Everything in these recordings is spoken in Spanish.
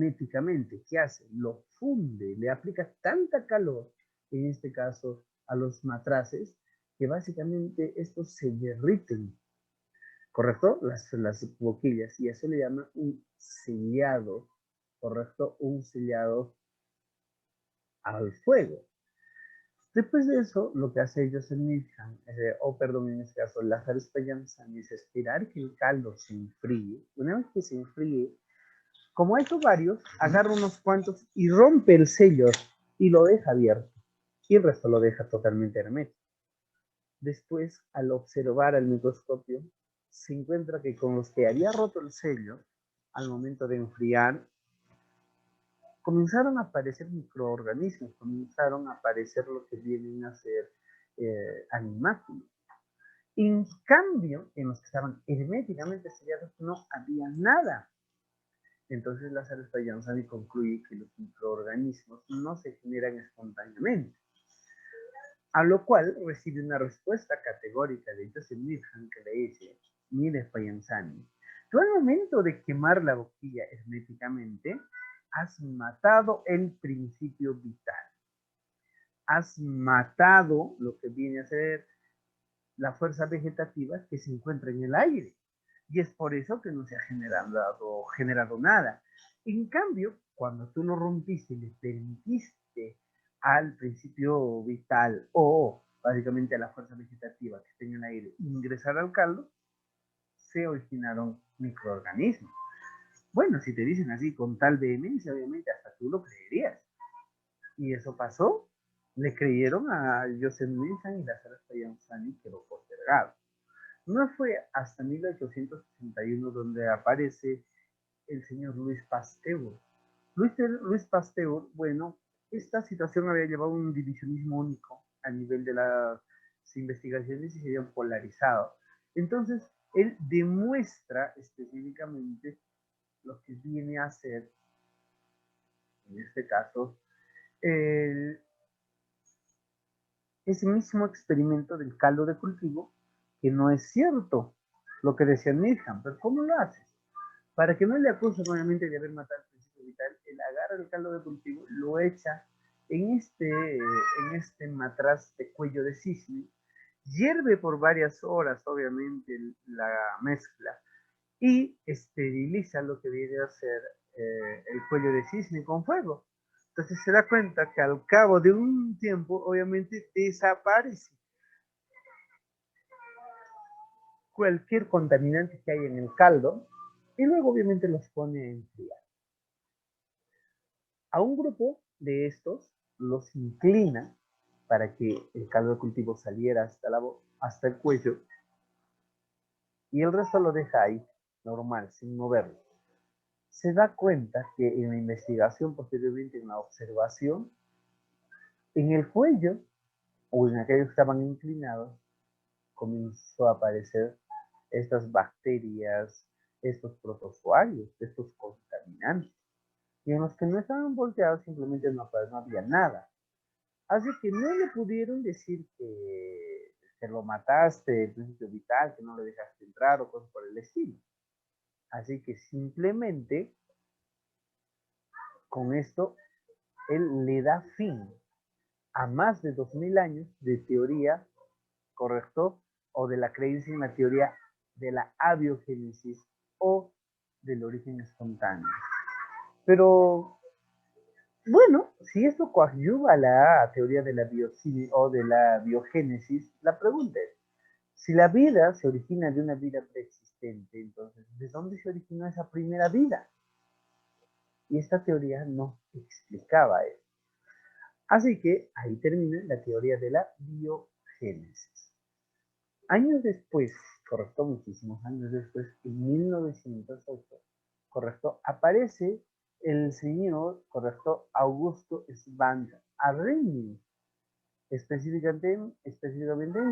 herméticamente. ¿Qué hace? Lo funde, le aplica tanta calor, en este caso a los matraces, que básicamente estos se derriten, ¿correcto? Las boquillas, y eso le llama un sellado, ¿correcto? Un sellado al fuego. Después de eso, lo que hace ellos en Midham, o perdón, en este caso, Lazarus Payanzani, es esperar que el caldo se enfríe. Una vez que se enfríe, como ha hecho varios, agarra unos cuantos y rompe el sello y lo deja abierto. Y el resto lo deja totalmente hermético. Después, al observar al microscopio, se encuentra que con los que había roto el sello, al momento de enfriar, comenzaron a aparecer microorganismos, comenzaron a aparecer lo que vienen a ser animáculos. En cambio, en los que estaban herméticamente sellados no había nada. Entonces Lazarus Payanzani concluye que los microorganismos no se generan espontáneamente. A lo cual recibe una respuesta categórica de Joseph Needham que le dice: mire Payanzani, tú al momento de quemar la boquilla herméticamente has matado el principio vital. Has matado lo que viene a ser la fuerza vegetativa que se encuentra en el aire. Y es por eso que no se ha generado nada. En cambio, cuando tú lo rompiste y le permitiste al principio vital o básicamente a la fuerza vegetativa que está en el aire ingresar al caldo, se originaron microorganismos. Bueno, si te dicen así con tal vehemencia, obviamente hasta tú lo creerías. Y eso pasó. Le creyeron a Joseph Needham y Lazarus Payanzani, que lo postergaron. No fue hasta 1861 donde aparece el señor Luis Pasteur. Luis Pasteur, bueno, esta situación había llevado un divisionismo único a nivel de las investigaciones y se habían polarizado. Entonces, él demuestra específicamente lo que viene a ser, en este caso, el, ese mismo experimento del caldo de cultivo, que no es cierto lo que decía Needham, pero ¿cómo lo haces? Para que no le acusen nuevamente de haber matado al principio vital, él agarra el caldo de cultivo, lo echa en este matraz de cuello de cisne, hierve por varias horas, obviamente, la mezcla y esteriliza lo que viene a ser el cuello de cisne con fuego. Entonces se da cuenta que al cabo de un tiempo, obviamente, desaparece cualquier contaminante que hay en el caldo y luego obviamente los pone a enfriar. A un grupo de estos los inclina para que el caldo de cultivo saliera hasta el cuello y el resto lo deja ahí, normal, sin moverlo. Se da cuenta que en la investigación, posteriormente en la observación, en el cuello o en aquellos que estaban inclinados, comenzó a aparecer estas bacterias, estos protozoarios, estos contaminantes. Y en los que no estaban volteados simplemente no había nada. Así que no le pudieron decir que lo mataste, el principio vital, que no le dejaste entrar o cosas por el estilo. Así que simplemente con esto él le da fin a más de 2000 años de teoría, ¿correcto? O de la creencia en la teoría de la abiogénesis o del origen espontáneo. Pero bueno, si esto coadyuva a la teoría de la biocine o de la biogénesis, la pregunta es, si la vida se origina de una vida preexistente, entonces, ¿de dónde se originó esa primera vida? Y esta teoría no explicaba eso. Así que ahí termina la teoría de la biogénesis. Años después, correcto, muchísimos años después, en 1908, correcto, aparece el señor, correcto, Augusto Svante Arrhenius, específicamente en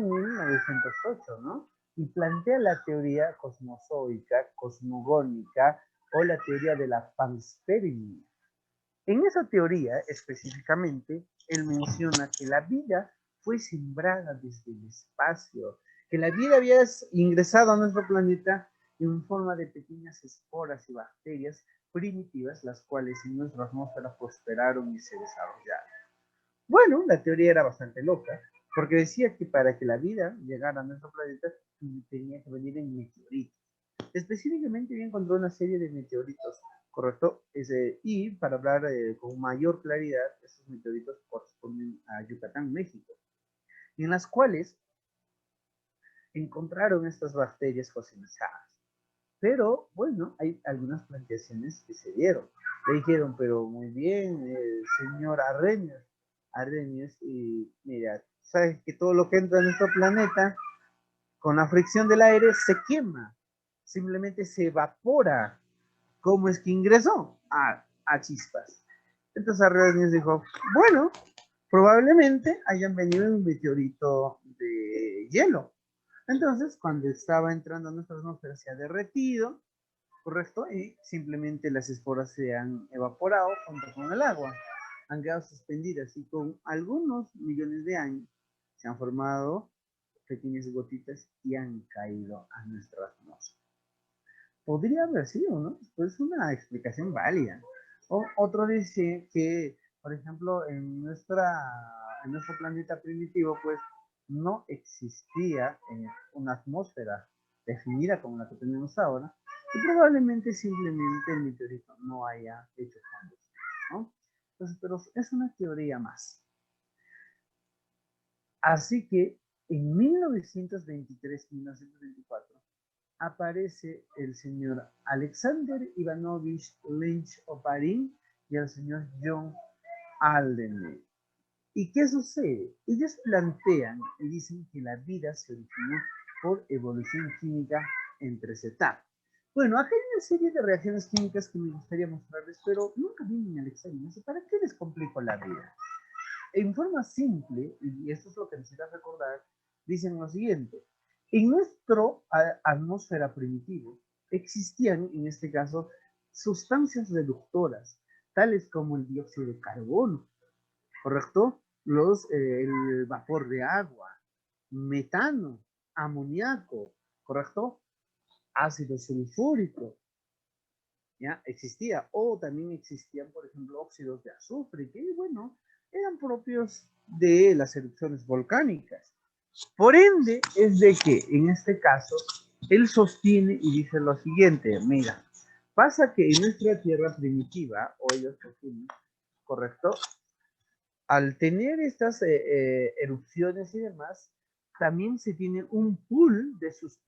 1908, ¿no? Y plantea la teoría cosmozoica, cosmogónica o la teoría de la panspermia. En esa teoría, específicamente, él menciona que la vida fue sembrada desde el espacio, que la vida había ingresado a nuestro planeta en forma de pequeñas esporas y bacterias primitivas, las cuales en nuestra atmósfera prosperaron y se desarrollaron. Bueno, la teoría era bastante loca, porque decía que para que la vida llegara a nuestro planeta tenía que venir en meteoritos. Específicamente yo encontré una serie de meteoritos, ¿correcto? Y para hablar con mayor claridad, esos meteoritos corresponden a Yucatán, México, en las cuales encontraron estas bacterias fosilizadas. Pero bueno, hay algunas planteaciones que se dieron. Le dijeron, pero muy bien, señor Arrhenius, y mira, sabes que todo lo que entra en nuestro planeta, con la fricción del aire, se quema, simplemente se evapora. ¿Cómo es que ingresó? A chispas. Entonces Arrhenius dijo, bueno, probablemente hayan venido en un meteorito de hielo. Entonces, cuando estaba entrando a nuestra atmósfera, se ha derretido, ¿correcto? Y simplemente las esporas se han evaporado junto con el agua. Han quedado suspendidas y con algunos millones de años se han formado pequeñas gotitas y han caído a nuestra atmósfera. Podría haber sido, ¿no? Pues una explicación válida. Otro dice que, por ejemplo, en nuestro planeta primitivo, pues no existía una atmósfera definida como la que tenemos ahora, y probablemente simplemente el meteorito no haya hecho cambios, ¿no? Entonces, pero es una teoría más. Así que en 1923-1924 aparece el señor Alexander Ivanovich Lynch-Oparin y el señor John Aldenay. ¿Y qué sucede? Ellos plantean y dicen que la vida se originó por evolución química en 3 etapas. Bueno, acá hay una serie de reacciones químicas que me gustaría mostrarles, pero nunca vienen al examen. ¿Para qué les complico la vida? En forma simple, y esto es lo que necesitas recordar, dicen lo siguiente. En nuestra atmósfera primitiva existían, en este caso, sustancias reductoras, tales como el dióxido de carbono, ¿correcto? El vapor de agua, metano, amoníaco, ¿correcto? Ácido sulfúrico, ¿ya? Existía, o también existían, por ejemplo, óxidos de azufre, que, bueno, eran propios de las erupciones volcánicas. Por ende, es de que, en este caso, él sostiene y dice lo siguiente, mira, pasa que en nuestra tierra primitiva, o ellos sostienen, ¿correcto? Al tener estas erupciones y demás, también se tiene un pool de sus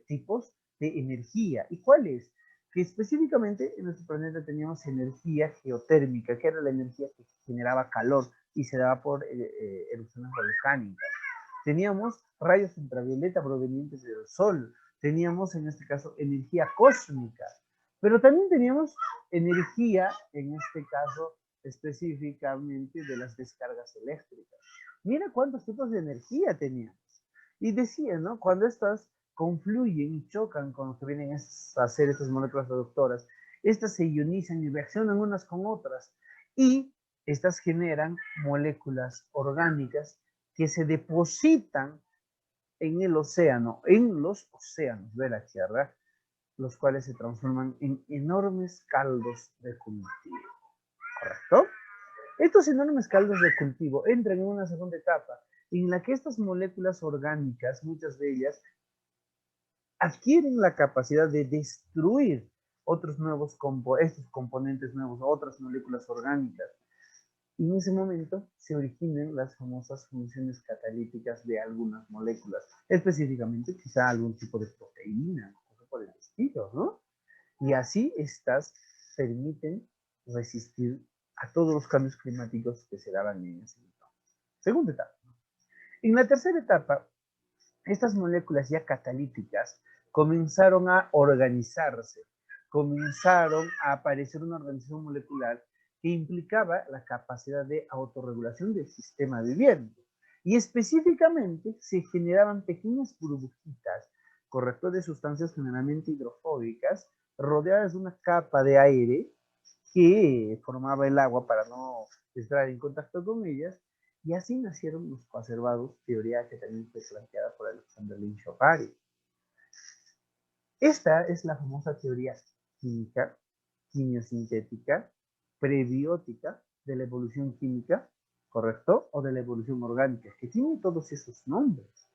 tipos de energía. ¿Y cuál es? Que específicamente en nuestro planeta teníamos energía geotérmica, que era la energía que generaba calor y se daba por erupciones volcánicas. Teníamos rayos ultravioleta provenientes del Sol. Teníamos, en este caso, energía cósmica. Pero también teníamos energía, en este caso, específicamente de las descargas eléctricas. Mira cuántos tipos de energía teníamos. Y decía, ¿no? Cuando estas confluyen y chocan con lo que vienen a hacer estas moléculas reductoras, estas se ionizan y reaccionan unas con otras. Y estas generan moléculas orgánicas que se depositan en el océano, en los océanos de la Tierra, los cuales se transforman en enormes caldos de cultivo. ¿Correcto? Estos enormes caldos de cultivo entran en una segunda etapa en la que estas moléculas orgánicas, muchas de ellas, adquieren la capacidad de destruir otros nuevos estos componentes nuevos, otras moléculas orgánicas. Y en ese momento se originan las famosas funciones catalíticas de algunas moléculas, específicamente quizá algún tipo de proteína, o por el estilo, ¿no? Y así estas permiten resistir a todos los cambios climáticos que se daban en ese entonces. Segunda etapa. En la tercera etapa, estas moléculas ya catalíticas comenzaron a organizarse, comenzaron a aparecer una organización molecular que implicaba la capacidad de autorregulación del sistema viviente. Y específicamente se generaban pequeñas burbujitas, correcto, de sustancias generalmente hidrofóbicas, rodeadas de una capa de aire que formaba el agua para no estar en contacto con ellas, y así nacieron los conservados, teoría que también fue planteada por Alexander Lynch-Oparin. Esta es la famosa teoría química quimiosintética, prebiótica, de la evolución química, ¿correcto? O de la evolución orgánica, que tiene todos esos nombres.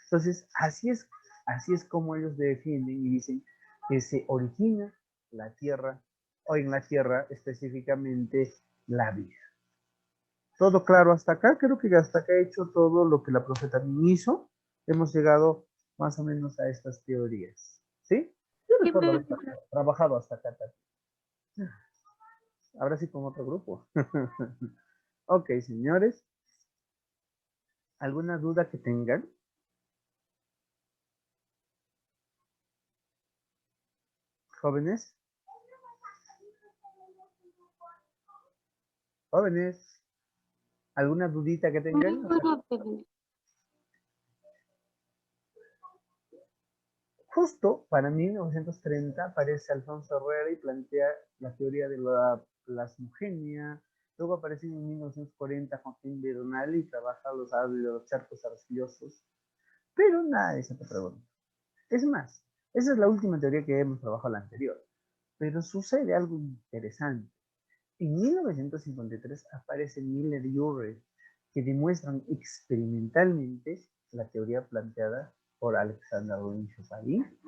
Entonces, así es como ellos defienden y dicen que se origina la Tierra, o en la Tierra específicamente la vida. ¿Todo claro hasta acá? Creo que hasta acá he hecho todo lo que la profe también hizo. Hemos llegado más o menos a estas teorías. ¿Sí? Yo Sí, recuerdo haber profe. trabajado hasta acá también. Ahora sí con otro grupo. Ok, señores. ¿Alguna duda que tengan? Jóvenes. Jóvenes. ¿Alguna dudita que tengan? Ninguno, profe. Justo para 1930 aparece Alfonso Herrera y plantea la teoría de la plasmogenia. Luego aparece en 1940 Joaquín Bernal y trabaja los charcos arcillosos. Pero nada de eso te pregunto. Es más, esa es la última teoría que hemos trabajado, la anterior. Pero sucede algo interesante. En 1953 aparece Miller y Urey, que demuestran experimentalmente la teoría planteada por Alexander Rubin-Chopin.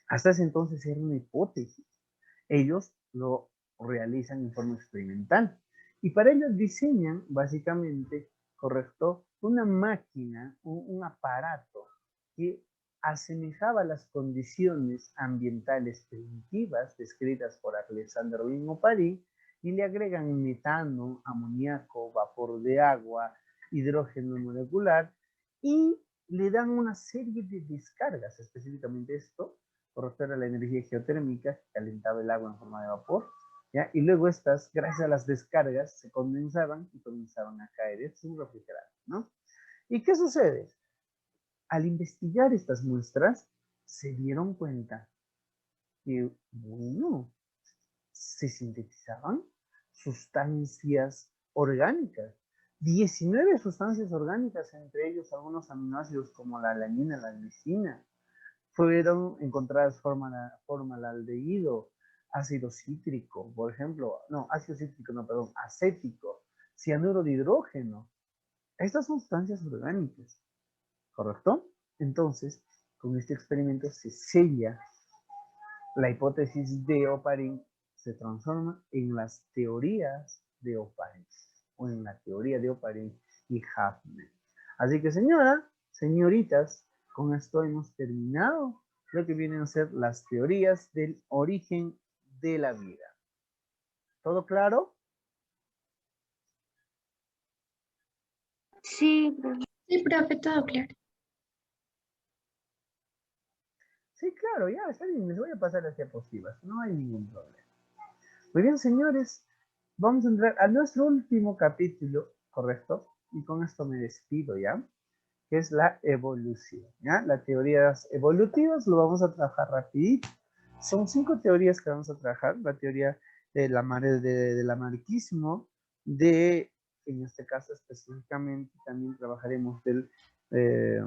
Hasta ese entonces era una hipótesis. Ellos lo realizan en forma experimental. Y para ello diseñan, básicamente, correcto, una máquina, un aparato que asemejaba las condiciones ambientales primitivas descritas por Alexander Rubin-Chopin y le agregan metano, amoníaco, vapor de agua, hidrógeno molecular y le dan una serie de descargas, específicamente esto corresponde a la energía geotérmica que calentaba el agua en forma de vapor, ¿ya? Y luego estas, gracias a las descargas, se condensaban y comenzaban a caer sin refrigerar, ¿no? ¿Y qué sucede? Al investigar estas muestras, se dieron cuenta que, bueno, se sintetizaban sustancias orgánicas. 19 sustancias orgánicas, entre ellos algunos aminoácidos como la alanina, la glicina, fueron encontradas formaldehído, ácido cítrico, por ejemplo, no, ácido cítrico, no, perdón, acético, cianuro de hidrógeno. Estas son sustancias orgánicas, ¿correcto? Entonces, con este experimento se sella la hipótesis de Oparin, se transforma en las teorías de Oparin, o en la teoría de Oparin y Huffman. Así que señoritas, con esto hemos terminado lo que vienen a ser las teorías del origen de la vida. ¿Todo claro? Sí, profe. Sí, profe, todo claro. Sí, claro, ya, está bien, les voy a pasar las diapositivas, no hay ningún problema. Muy bien, señores, vamos a entrar a nuestro último capítulo, ¿correcto? Y con esto me despido, ¿ya? Que es la evolución, ¿ya? Las teorías evolutivas lo vamos a trabajar rapidito. Son 5 teorías que vamos a trabajar. La teoría del amarquismo, en este caso específicamente, también trabajaremos del eh,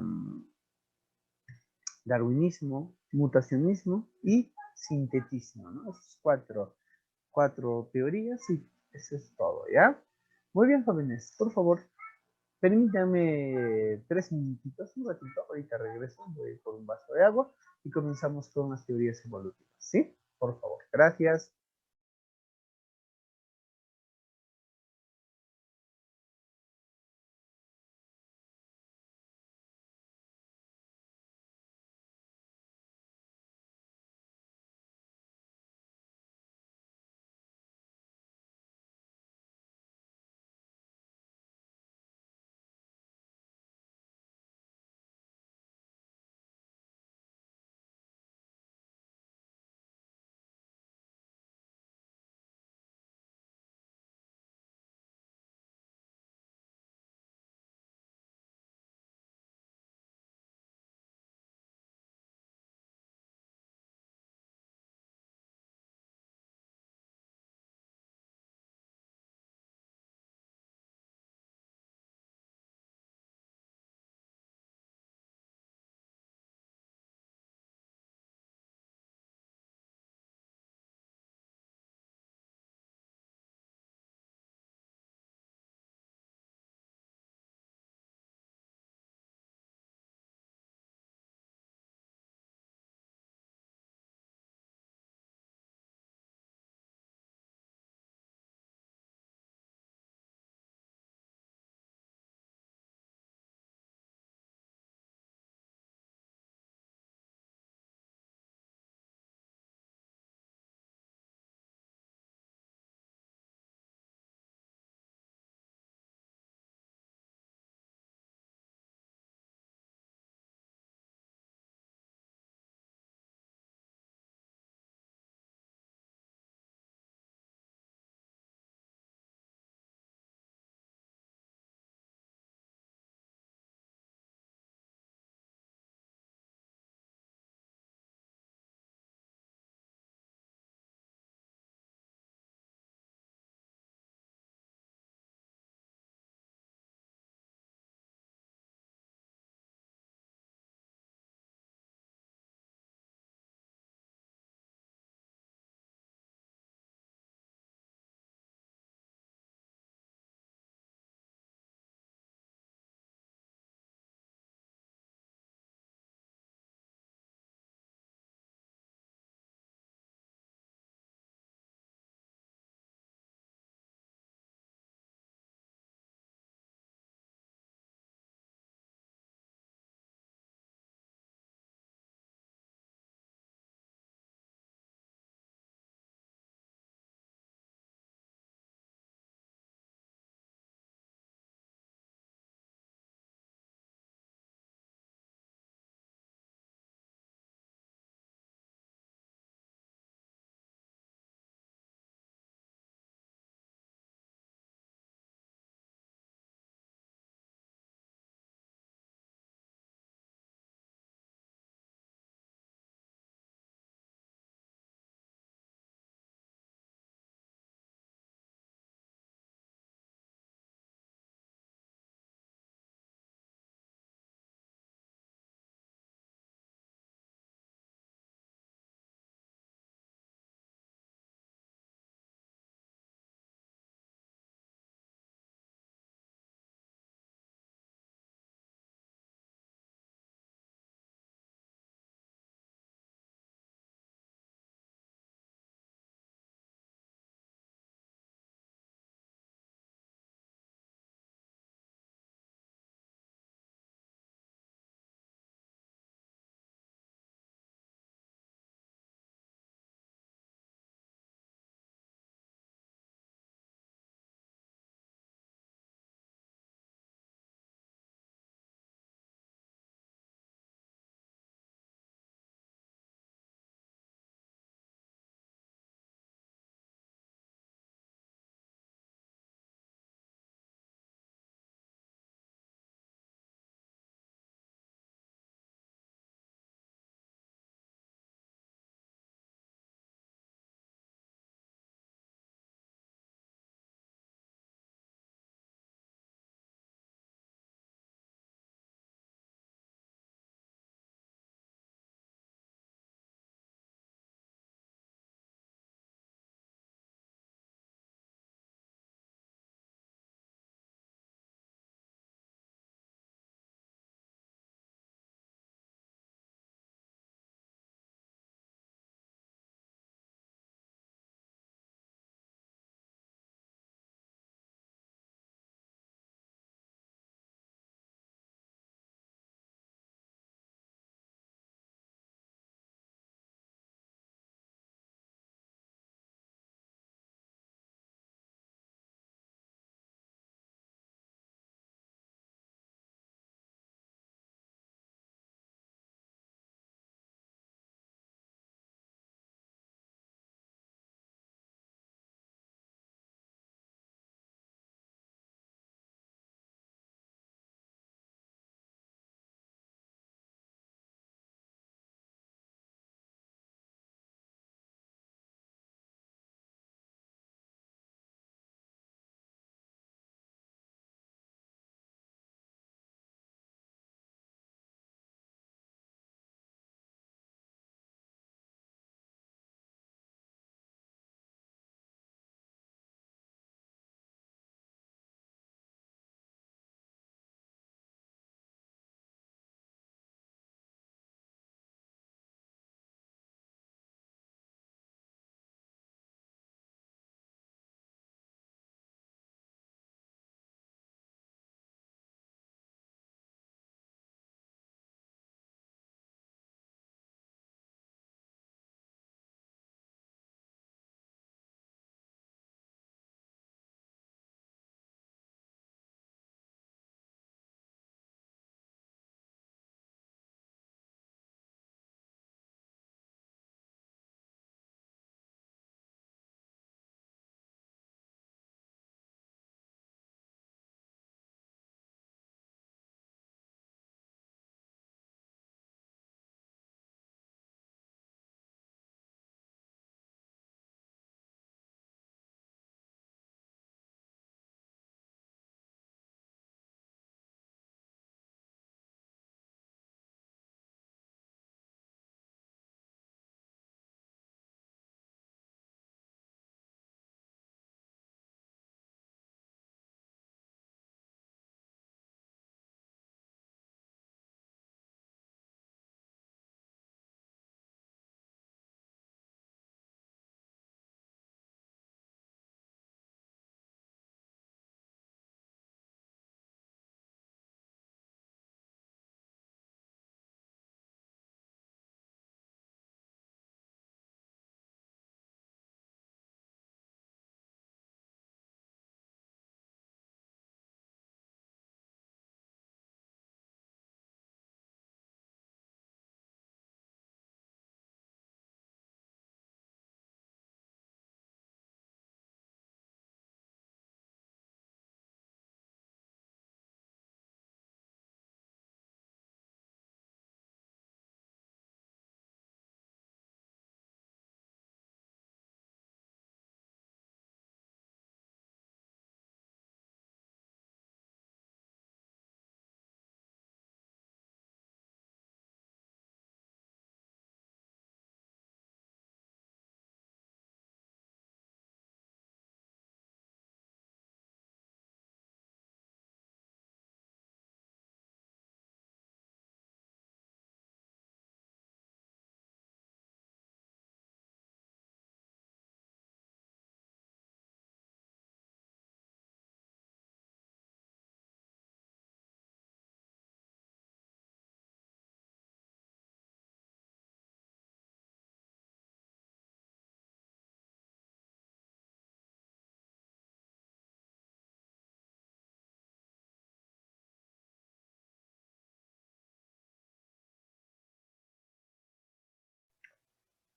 darwinismo, mutacionismo y sintetismo, ¿no? Esos cuatro teorías y eso es todo, ¿ya? Muy bien, jóvenes, por favor, permítame 3 minutitos, un ratito, ahorita regreso, voy por un vaso de agua y comenzamos con las teorías evolutivas, ¿sí? Por favor, gracias.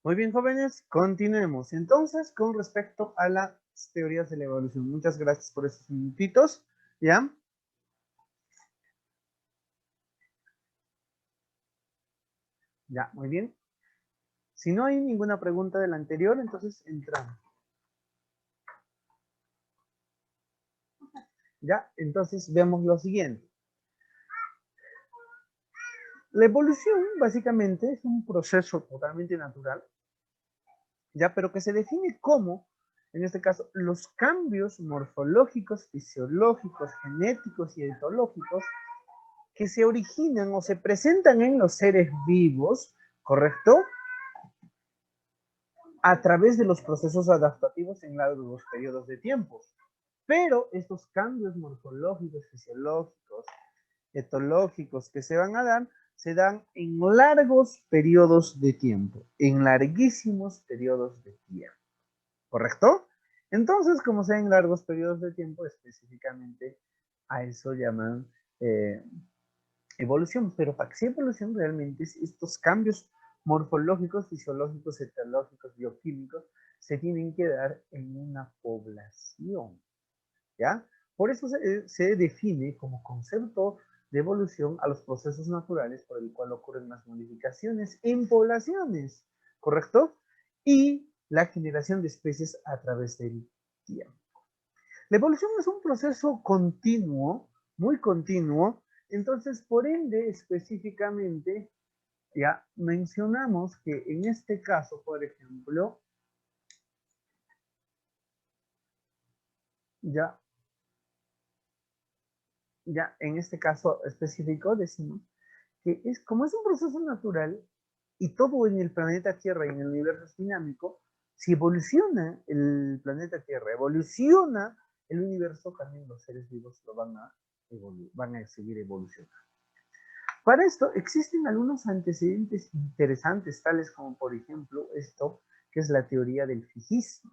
Muy bien, jóvenes, continuemos. Entonces, con respecto a las teorías de la evolución. Muchas gracias por esos minutitos, ¿ya? Ya, muy bien. Si no hay ninguna pregunta del anterior, entonces entramos. Ya, entonces vemos lo siguiente. La evolución, básicamente, es un proceso totalmente natural, ya, pero que se define como, en este caso, los cambios morfológicos, fisiológicos, genéticos y etológicos que se originan o se presentan en los seres vivos, ¿correcto? A través de los procesos adaptativos en largos periodos de tiempo. Pero estos cambios morfológicos, fisiológicos, etológicos que se van a dar, se dan en largos periodos de tiempo, en larguísimos periodos de tiempo, ¿correcto? Entonces, como sea en largos periodos de tiempo, específicamente a eso llaman evolución, pero para que sea evolución realmente estos cambios morfológicos, fisiológicos, etológicos, bioquímicos, se tienen que dar en una población, ¿ya? Por eso se define como concepto de evolución a los procesos naturales por el cual ocurren las modificaciones en poblaciones, ¿correcto? Y la generación de especies a través del tiempo. La evolución es un proceso continuo, muy continuo, entonces por ende específicamente ya mencionamos que en este caso, por ejemplo, ya, ya en este caso específico decimos que es como es un proceso natural y todo en el planeta Tierra y en el universo es dinámico, si evoluciona el planeta Tierra, evoluciona el universo, también los seres vivos lo van a seguir evolucionando. Para esto existen algunos antecedentes interesantes, tales como por ejemplo esto, que es la teoría del fijismo.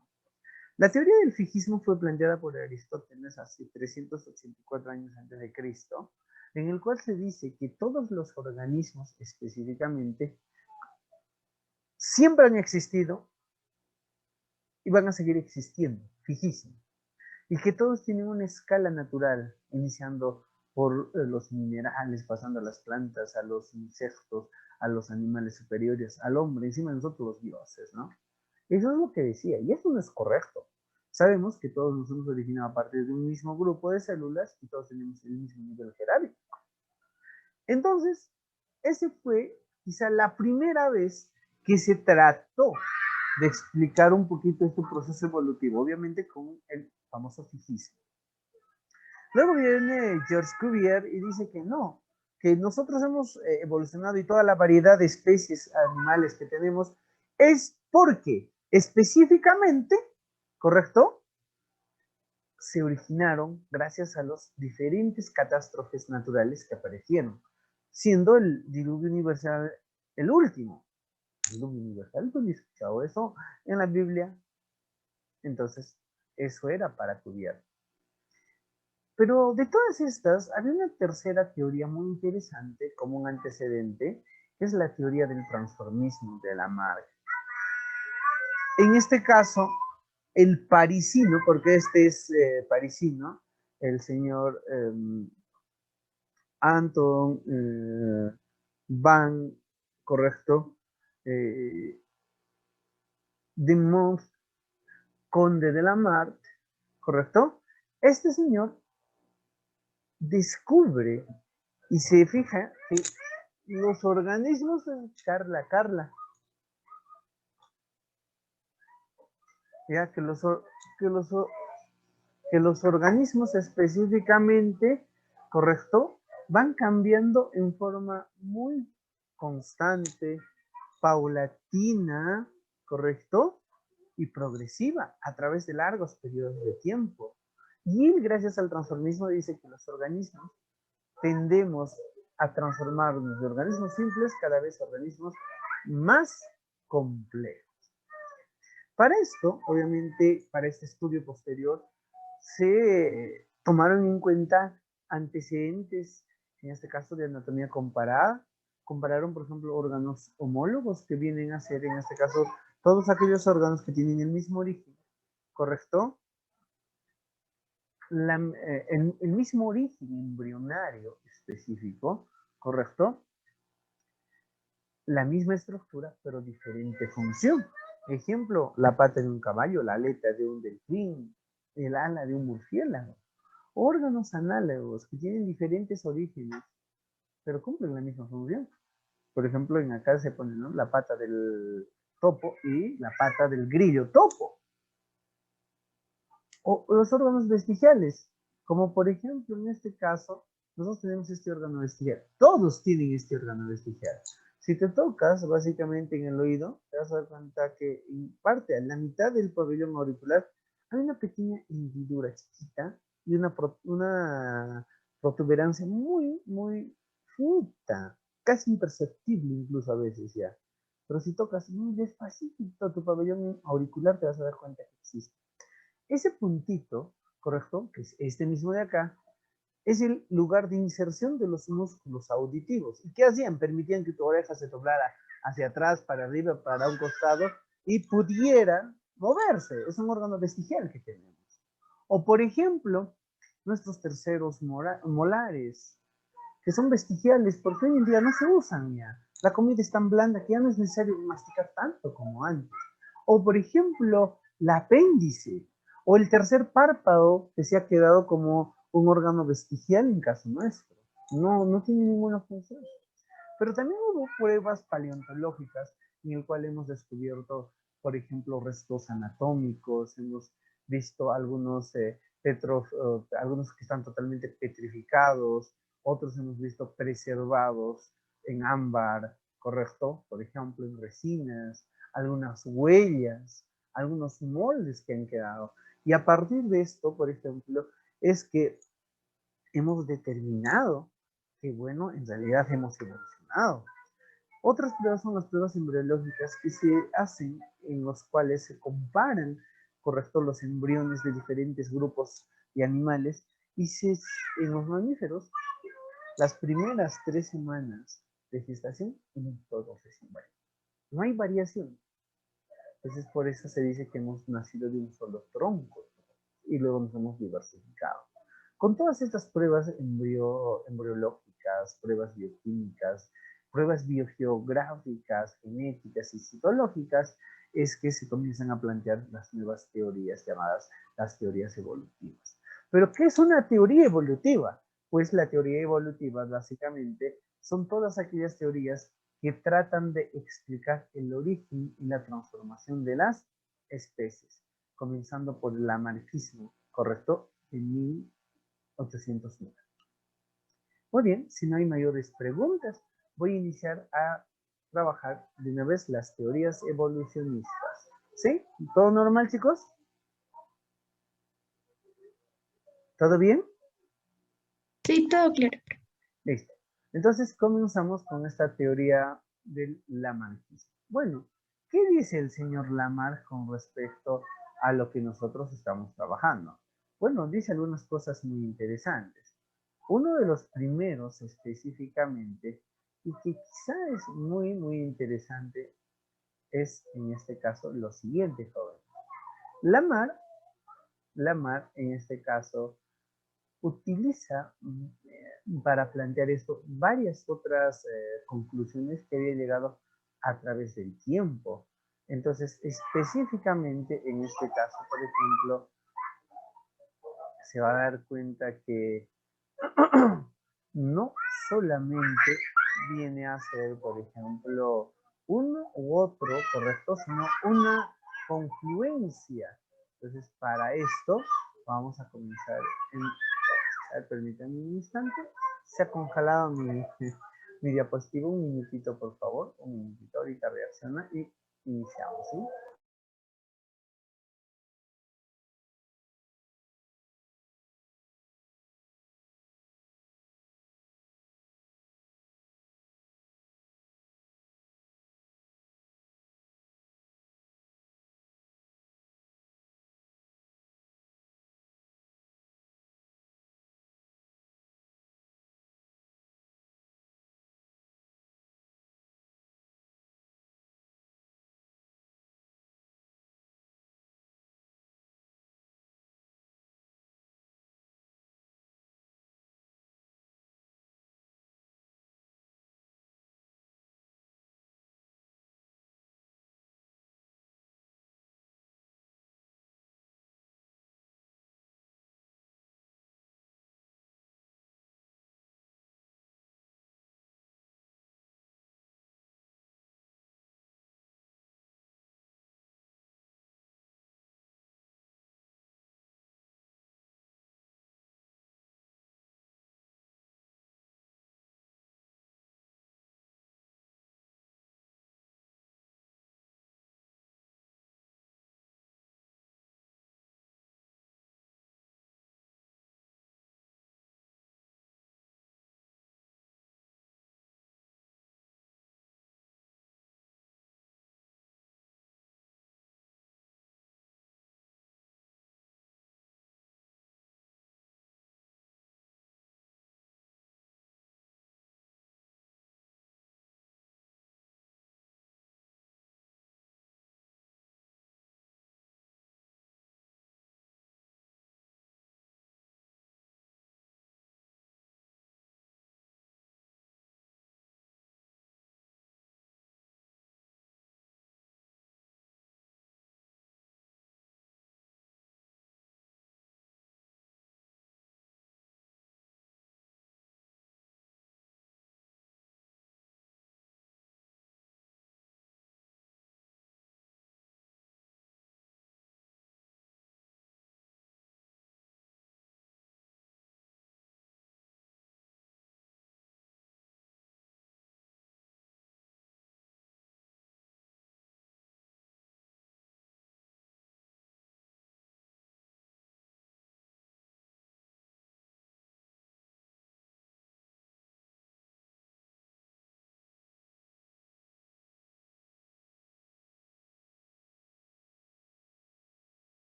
La teoría del fijismo fue planteada por Aristóteles hace 384 años antes de Cristo, en el cual se dice que todos los organismos específicamente siempre han existido y van a seguir existiendo, fijísimo, y que todos tienen una escala natural, iniciando por los minerales, pasando a las plantas, a los insectos, a los animales superiores, al hombre, encima de nosotros los dioses, ¿no? Eso es lo que decía, y eso no es correcto. Sabemos que todos nos hemos originado a partir de un mismo grupo de células y todos tenemos el mismo nivel jerárquico. Entonces, ese fue quizá la primera vez que se trató de explicar un poquito este proceso evolutivo, obviamente con el famoso fijismo. Luego viene George Cuvier y dice que no, que nosotros hemos evolucionado y toda la variedad de especies animales que tenemos es porque específicamente, ¿correcto? Se originaron gracias a los diferentes catástrofes naturales que aparecieron, siendo el diluvio universal el último. Diluvio universal, ¿tú has escuchado eso en la Biblia? Entonces, eso era para Cuvier. Pero de todas estas, había una tercera teoría muy interesante como un antecedente, que es la teoría del transformismo de Lamarck. En este caso, el parisino, porque este es parisino, el señor Anton Van, correcto, de Mont, conde de Lamarck, correcto, este señor descubre y se fija que los organismos, Carla, ya que los, que los organismos específicamente, correcto, van cambiando en forma muy constante, paulatina, correcto, y progresiva a través de largos periodos de tiempo. Y él, gracias al transformismo, dice que los organismos tendemos a transformarnos de organismos simples cada vez a organismos más complejos. Para esto, obviamente, para este estudio posterior, se tomaron en cuenta antecedentes, en este caso de anatomía comparada, compararon, por ejemplo, órganos homólogos que vienen a ser, en este caso, todos aquellos órganos que tienen el mismo origen, ¿correcto? El mismo origen embrionario específico, ¿correcto? La misma estructura, pero diferente función. Ejemplo, la pata de un caballo, la aleta de un delfín, el ala de un murciélago. Órganos análogos que tienen diferentes orígenes, pero cumplen la misma función. Por ejemplo, en acá se pone, ¿no?, la pata del topo y la pata del grillo topo. O los órganos vestigiales, como por ejemplo en este caso, nosotros tenemos este órgano vestigial. Todos tienen este órgano vestigial. Si te tocas básicamente en el oído, te vas a dar cuenta que en parte, a la mitad del pabellón auricular, hay una pequeña hendidura chiquita y una protuberancia muy, muy finita, casi imperceptible incluso a veces ya. Pero si tocas muy despacito tu pabellón auricular, te vas a dar cuenta que existe. Ese puntito, correcto, que es este mismo de acá, es el lugar de inserción de los músculos auditivos. ¿Y qué hacían? Permitían que tu oreja se doblara hacia atrás, para arriba, para un costado y pudiera moverse. Es un órgano vestigial que tenemos. O por ejemplo, nuestros terceros molares, que son vestigiales porque hoy en día no se usan ya. La comida es tan blanda que ya no es necesario masticar tanto como antes. O por ejemplo, el apéndice o el tercer párpado que se ha quedado como un órgano vestigial en caso nuestro. No tiene ninguna función. Pero también hubo pruebas paleontológicas en el cual hemos descubierto, por ejemplo, restos anatómicos, hemos visto algunos algunos que están totalmente petrificados, otros hemos visto preservados en ámbar, ¿correcto? Por ejemplo, en resinas, algunas huellas, algunos moldes que han quedado. Y a partir de esto, por ejemplo, es que hemos determinado que, bueno, en realidad hemos evolucionado. Otras pruebas son las pruebas embriológicas que se hacen, en los cuales se comparan, correcto, los embriones de diferentes grupos de animales y en los mamíferos, las primeras 3 semanas de gestación, en todos es igual. No hay variación. Entonces, por eso se dice que hemos nacido de un solo tronco y luego nos hemos diversificado. Con todas estas pruebas embriológicas, pruebas bioquímicas, pruebas biogeográficas, genéticas y citológicas, es que se comienzan a plantear las nuevas teorías llamadas las teorías evolutivas. ¿Pero qué es una teoría evolutiva? Pues la teoría evolutiva básicamente son todas aquellas teorías que tratan de explicar el origen y la transformación de las especies, comenzando por el lamarckismo, ¿correcto? En 1809. Muy bien, si no hay mayores preguntas, voy a iniciar a trabajar de una vez las teorías evolucionistas. ¿Sí? ¿Todo normal, chicos? ¿Todo bien? Sí, todo claro. Listo. Entonces comenzamos con esta teoría del lamarckismo. Bueno, ¿qué dice el señor Lamarck con respecto a lo que nosotros estamos trabajando? Bueno, dice algunas cosas muy interesantes. Uno de los primeros específicamente, y que quizá es muy, muy interesante, es en este caso lo siguiente, joven. Lamarck, Lamarck en este caso utiliza para plantear esto varias otras conclusiones que había llegado a través del tiempo. Entonces, específicamente en este caso, por ejemplo, se va a dar cuenta que no solamente viene a ser, por ejemplo, uno u otro, correcto, sino una confluencia. Entonces, para esto, vamos a comenzar en... Permítanme un instante. Se ha congelado mi diapositiva. Un minutito, por favor. Un minutito. Ahorita reacciona y iniciamos, ¿sí?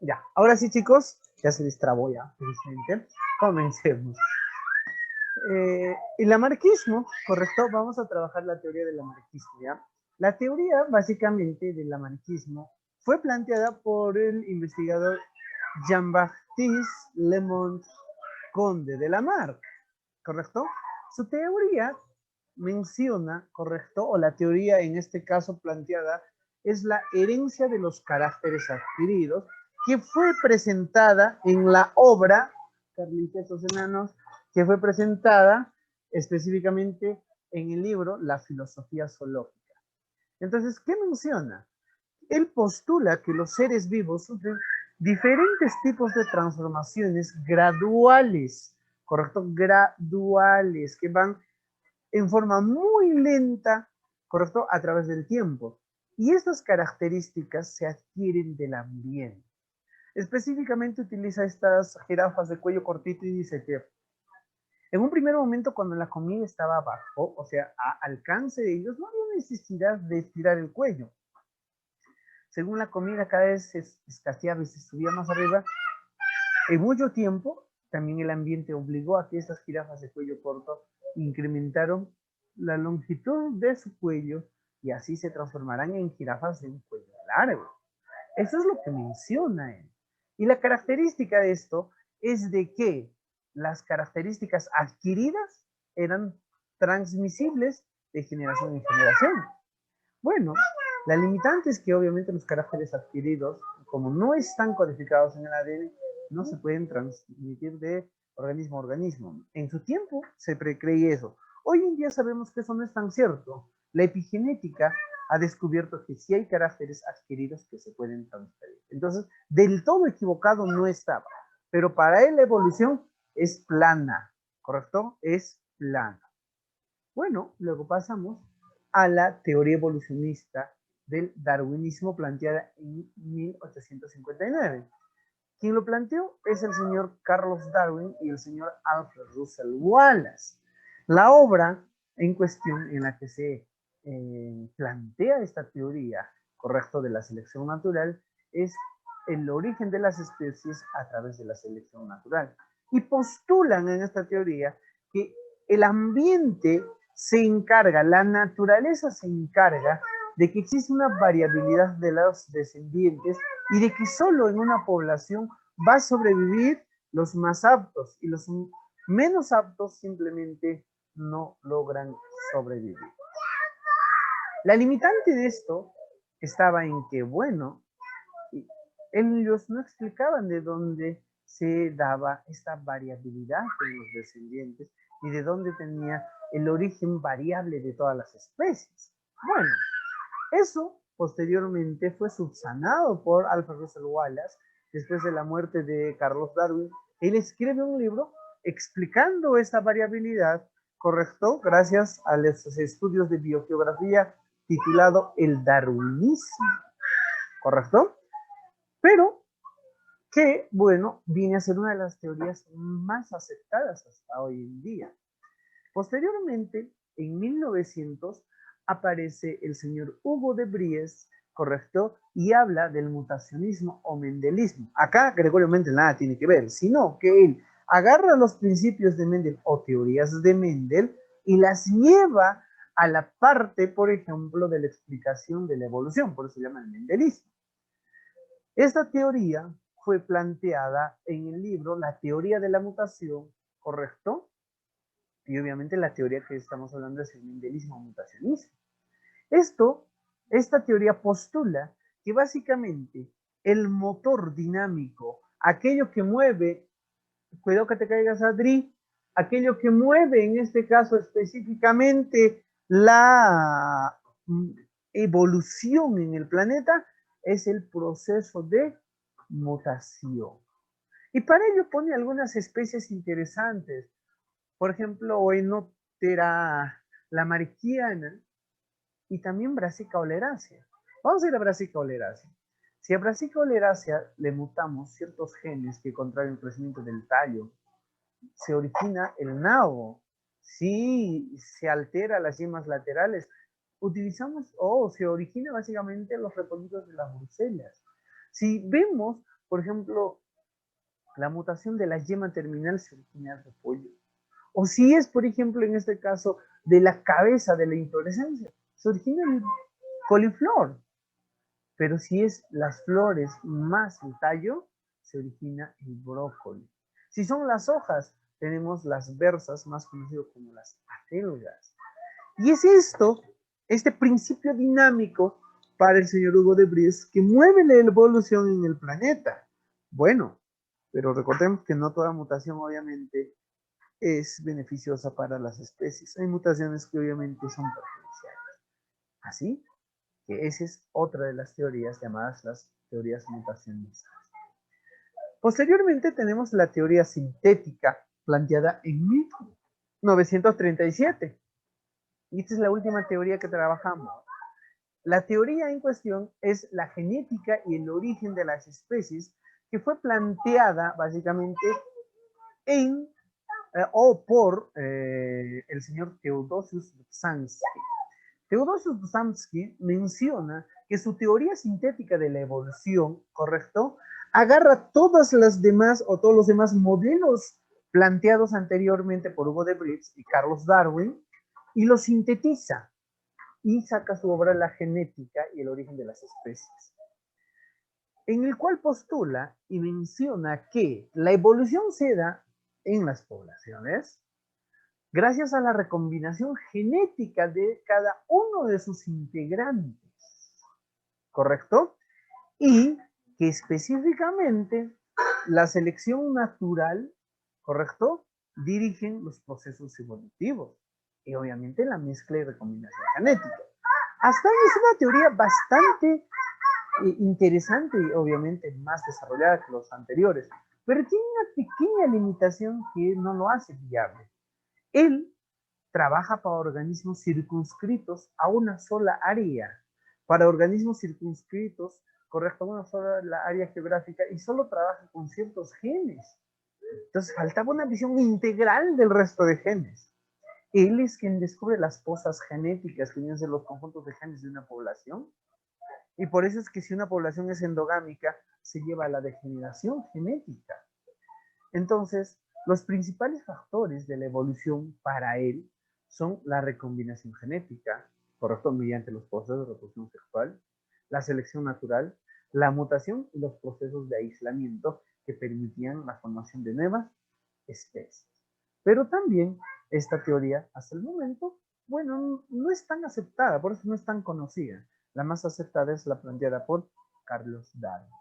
Ya, ahora sí, chicos, ya se destrabó ya, felizmente. Comencemos. El lamarquismo, correcto, vamos a trabajar la teoría del lamarquismo, ¿ya? La teoría, básicamente, del lamarquismo fue planteada por el investigador Jean-Baptiste Lemont Conde de Lamarck, ¿correcto? Su teoría menciona, ¿correcto? O la teoría en este caso planteada es la herencia de los caracteres adquiridos que fue presentada en la obra Carlitos Enanos, que fue presentada específicamente en el libro La filosofía zoológica. Entonces, ¿qué menciona? Él postula que los seres vivos sufren diferentes tipos de transformaciones graduales, ¿correcto? Graduales, que van en forma muy lenta, ¿correcto? A través del tiempo. Y estas características se adquieren del ambiente. Específicamente utiliza estas jirafas de cuello cortito y dice que en un primer momento cuando la comida estaba abajo, o sea, a alcance de ellos, no había necesidad de estirar el cuello. Según la comida cada vez se escaseaba y se subía más arriba, en mucho tiempo también el ambiente obligó a que esas jirafas de cuello corto incrementaron la longitud de su cuello y así se transformarán en jirafas de un cuello largo. Eso es lo que menciona él. Y la característica de esto es de que las características adquiridas eran transmisibles de generación en generación. Bueno, la limitante es que obviamente los caracteres adquiridos, como no están codificados en el ADN, no se pueden transmitir de organismo a organismo. En su tiempo se creía eso. Hoy en día sabemos que eso no es tan cierto. La epigenética ha descubierto que sí hay caracteres adquiridos que se pueden transferir. Entonces, del todo equivocado no estaba. Pero para él la evolución es plana, ¿correcto? Es plana. Bueno, luego pasamos a la teoría evolucionista del darwinismo planteada en 1859. Quien lo planteó es el señor Carlos Darwin y el señor Alfred Russel Wallace. La obra en cuestión en la que se plantea esta teoría, correcto, de la selección natural, es el origen de las especies a través de la selección natural. Y postulan en esta teoría que el ambiente se encarga, la naturaleza se encarga de que existe una variabilidad de los descendientes y de que solo en una población va a sobrevivir los más aptos y los menos aptos simplemente no logran sobrevivir. La limitante de esto estaba en que, bueno, ellos no explicaban de dónde se daba esta variabilidad en los descendientes y de dónde tenía el origen variable de todas las especies. Bueno, eso posteriormente fue subsanado por Alfred Russel Wallace después de la muerte de Carlos Darwin. Él escribe un libro explicando esta variabilidad, correcto, gracias a los estudios de biogeografía titulado El Darwinismo, correcto, pero que, bueno, viene a ser una de las teorías más aceptadas hasta hoy en día. Posteriormente, en 1900, aparece el señor Hugo de Vries, correcto, y habla del mutacionismo o mendelismo. Acá Gregorio Mendel nada tiene que ver, sino que él agarra los principios de Mendel o teorías de Mendel y las lleva a la parte, por ejemplo, de la explicación de la evolución, por eso se llama el mendelismo. Esta teoría fue planteada en el libro La teoría de la mutación, ¿correcto? Y obviamente la teoría que estamos hablando es el mendelismo mutacionismo. Esta teoría postula que básicamente el motor dinámico, aquello que mueve, cuidado que te caigas, Adri, aquello que mueve en este caso específicamente la evolución en el planeta, es el proceso de mutación. Y para ello pone algunas especies interesantes. Por ejemplo, Oenoptera lamarckiana y también Brassica oleracea. Vamos a ir a Brassica oleracea. Si a Brassica oleracea le mutamos ciertos genes que controlan el crecimiento del tallo, se origina el nabo. Si se altera las yemas laterales, utilizamos, se origina básicamente los repollitos de las bruselas. Si vemos por ejemplo, la mutación de la yema terminal se origina en repollo. O si es, por ejemplo, en este caso, de la cabeza de la inflorescencia, se origina en coliflor. Pero si es las flores más el tallo, se origina el brócoli. Si son las hojas, tenemos las berzas, más conocido como las acelgas. Y es esto, este principio dinámico para el señor Hugo de Vries, que mueve la evolución en el planeta. Bueno, pero recordemos que no toda mutación obviamente es beneficiosa para las especies. Hay mutaciones que obviamente son perjudiciales. Así que esa es otra de las teorías llamadas las teorías mutacionistas. Posteriormente tenemos la teoría sintética planteada en 1937. Y esta es la última teoría que trabajamos. La teoría en cuestión es la genética y el origen de las especies, que fue planteada básicamente en o por el señor Theodosius Samsky. Theodosius Samsky menciona que su teoría sintética de la evolución, ¿correcto?, agarra todas las demás o todos los demás modelos planteados anteriormente por Hugo de Vries y Carlos Darwin y los sintetiza y saca su obra La genética y el origen de las especies, en el cual postula y menciona que la evolución se da en las poblaciones gracias a la recombinación genética de cada uno de sus integrantes, ¿correcto? Y que específicamente la selección natural, ¿correcto?, dirigen los procesos evolutivos y obviamente la mezcla y recombinación genética. Hasta ahí es una teoría bastante interesante y obviamente más desarrollada que los anteriores, pero tiene una pequeña limitación que no lo hace viable. Él trabaja para organismos circunscritos a una sola área, para organismos circunscritos, correcto, a una sola área geográfica y solo trabaja con ciertos genes. Entonces faltaba una visión integral del resto de genes. Él es quien descubre las pozas genéticas que vienen a ser los conjuntos de genes de una población. Y por eso es que si una población es endogámica, se lleva a la degeneración genética. Entonces, los principales factores de la evolución para él son la recombinación genética, correcto, mediante los procesos de reproducción sexual, la selección natural, la mutación y los procesos de aislamiento que permitían la formación de nuevas especies. Pero también esta teoría, hasta el momento, bueno, no es tan aceptada, por eso no es tan conocida. La más aceptada es la planteada por Carlos Darwin.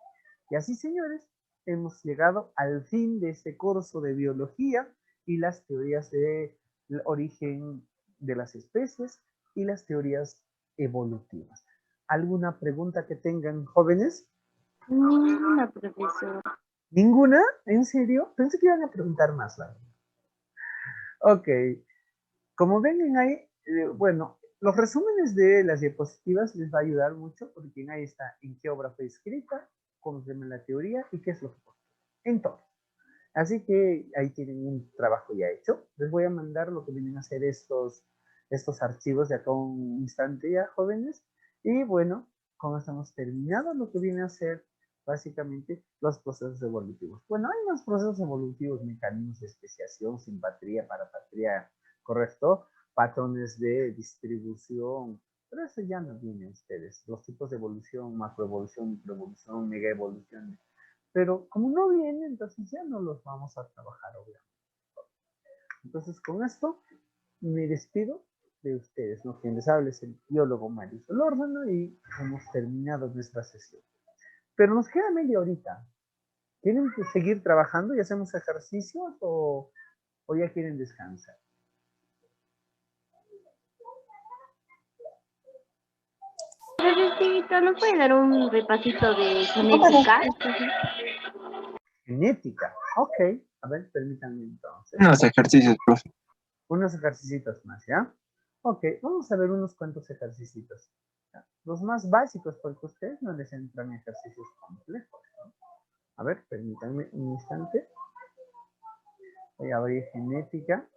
Y así, señores, hemos llegado al fin de este curso de biología y las teorías del origen de las especies y las teorías evolutivas. ¿Alguna pregunta que tengan, jóvenes? Ninguna, profesor. ¿Ninguna? ¿En serio? Pensé que iban a preguntar más, la verdad. Ok. Como ven ahí, bueno, los resúmenes de las diapositivas les va a ayudar mucho porque ahí está en qué obra fue escrita, cómo se llama la teoría y qué es lo que postula. En todo. Así que ahí tienen un trabajo ya hecho. Les voy a mandar lo que vienen a ser estos archivos de acá un instante ya, jóvenes. Y bueno, como estamos terminando lo que viene a ser básicamente los procesos evolutivos. Bueno, hay más procesos evolutivos, mecanismos de especiación, simpatría, parapatría, ¿correcto? Patrones de distribución, pero eso ya no viene ustedes. Los tipos de evolución, macroevolución, microevolución, megaevolución. Pero como no viene, entonces ya no los vamos a trabajar, obviamente. Entonces, con esto me despido de ustedes, ¿no? Quien les habla es el biólogo Mario Solórzano y hemos terminado nuestra sesión. Pero nos queda media horita. ¿Quieren seguir trabajando y hacemos ejercicios o ya quieren descansar? Profesorcito, ¿nos puede dar un repasito de genética? Genética. Ok. A ver, permítanme entonces. Unos ejercicios, profe. Unos ejercicios más, ¿ya? Ok, vamos a ver unos cuantos ejercicios. Los más básicos, porque ustedes no les entran ejercicios complejos, ¿no? A ver, permítanme un instante. Voy a abrir genética.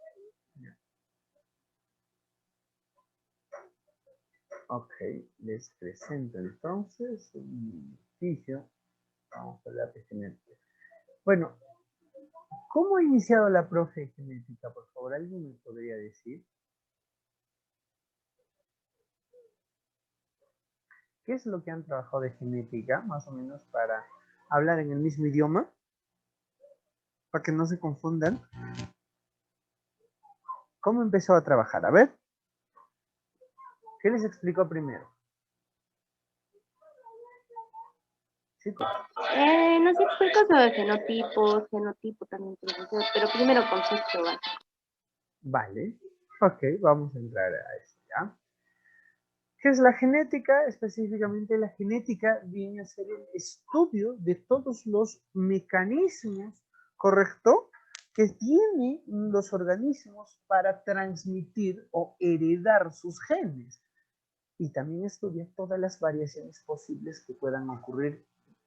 Ok, les presento entonces un ejercicio Vamos a hablar de genética. Bueno, ¿cómo ha iniciado la profe de genética? Por favor, ¿alguien me podría decir? ¿Qué es lo que han trabajado de genética, más o menos, para hablar en el mismo idioma? Para que no se confundan. ¿Cómo empezó a trabajar? A ver. ¿Qué les explicó primero? Chicos. Nos explicó sobre genotipo también, profesor, pero primero concepto básico. Vale. Ok, vamos a entrar a eso, ¿ya? ¿Qué es la genética? Específicamente la genética viene a ser el estudio de todos los mecanismos, ¿correcto?, que tienen los organismos para transmitir o heredar sus genes. Y también estudia todas las variaciones posibles que puedan ocurrir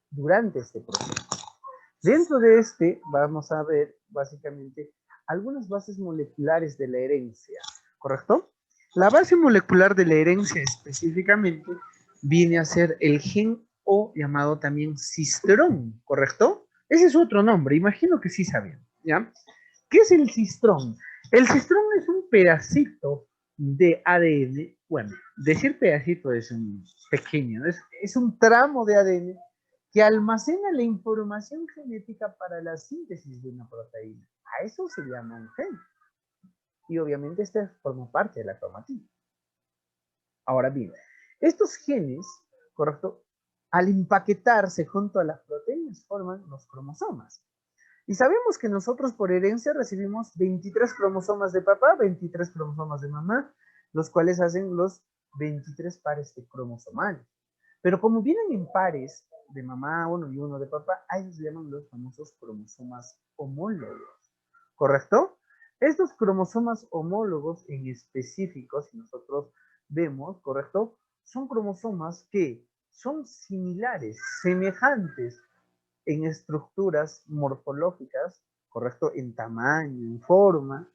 durante este proceso. Dentro de este vamos a ver básicamente algunas bases moleculares de la herencia, ¿correcto? La base molecular de la herencia específicamente viene a ser el gen O llamado también cistrón, ¿correcto? Ese es otro nombre, imagino que sí sabían, ¿ya? ¿Qué es el cistrón? El cistrón es un pedacito de ADN, bueno, decir pedacito es un pequeño, es un tramo de ADN que almacena la información genética para la síntesis de una proteína. A eso se llama un gen. Y obviamente este forma parte de la cromatina. Ahora bien, estos genes, ¿correcto?, al empaquetarse junto a las proteínas forman los cromosomas. Y sabemos que nosotros por herencia recibimos 23 cromosomas de papá, 23 cromosomas de mamá, los cuales hacen los 23 pares de cromosomales. Pero como vienen en pares, de mamá uno y uno de papá, a ellos se llaman los famosos cromosomas homólogos, ¿correcto? Estos cromosomas homólogos en específico, si nosotros vemos, ¿correcto?, son cromosomas que son similares, semejantes en estructuras morfológicas, ¿correcto?, en tamaño, en forma,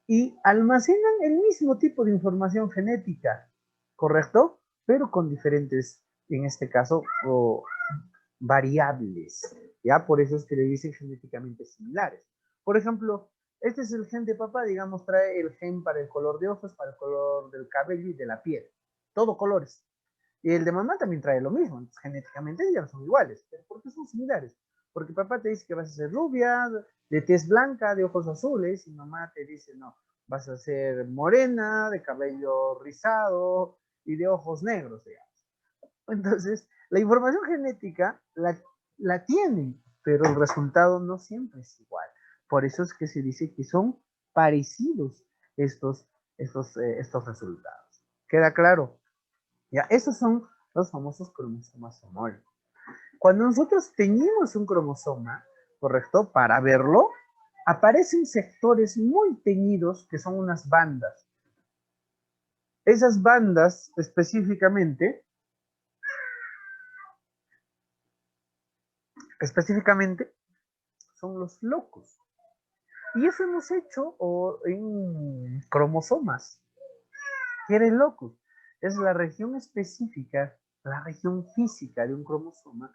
y almacenan el mismo tipo de información genética, ¿correcto?, pero con diferentes, en este caso, variables, ¿ya? Por eso es que le dicen genéticamente similares. Por ejemplo, este es el gen de papá, digamos, trae el gen para el color de ojos, para el color del cabello y de la piel, todo colores. Y el de mamá también trae lo mismo, entonces genéticamente ya son iguales. ¿Pero por qué son similares? Porque papá te dice que vas a ser rubia, de tez blanca, de ojos azules, y mamá te dice, no, vas a ser morena, de cabello rizado y de ojos negros, digamos. Entonces, la información genética la tienen, pero el resultado no siempre es igual. Por eso es que se dice que son parecidos estos resultados. ¿Queda claro? Ya, esos son los famosos cromosomas homólogos. Cuando nosotros teñimos un cromosoma, ¿correcto?, para verlo, aparecen sectores muy teñidos que son unas bandas. Esas bandas específicamente son los locus. Y eso hemos hecho en cromosomas. ¿Qué era el locus? Es la región específica, la región física de un cromosoma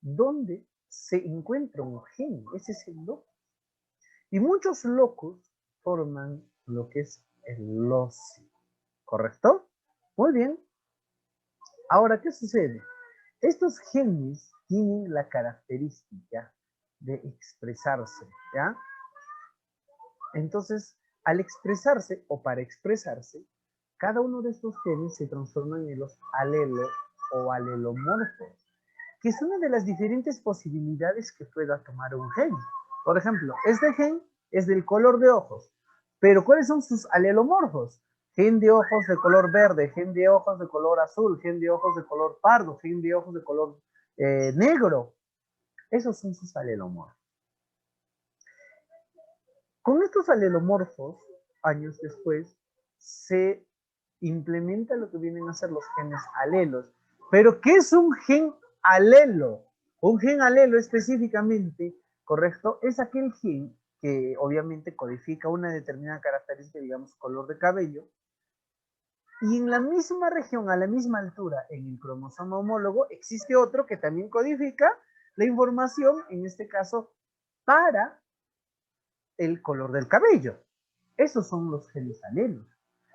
donde se encuentra un gen. Ese es el locus. Y muchos locus forman lo que es el locio. ¿Correcto? Muy bien. Ahora, ¿qué sucede? Estos genes tienen la característica de expresarse, ¿ya? Entonces, al expresarse o para expresarse, cada uno de estos genes se transforman en los alelos o alelomorfos, que es una de las diferentes posibilidades que pueda tomar un gen. Por ejemplo, este gen es del color de ojos, pero ¿cuáles son sus alelomorfos? Gen de ojos de color verde, gen de ojos de color azul, gen de ojos de color pardo, gen de ojos de color negro. Esos son sus alelomorfos. Con estos alelomorfos, años después, se implementa lo que vienen a ser los genes alelos. ¿Pero qué es un gen alelo? Un gen alelo específicamente, ¿correcto?, es aquel gen que obviamente codifica una determinada característica, digamos, color de cabello, y en la misma región, a la misma altura, en el cromosoma homólogo, existe otro que también codifica la información, en este caso, para el color del cabello. Esos son los genes alelos.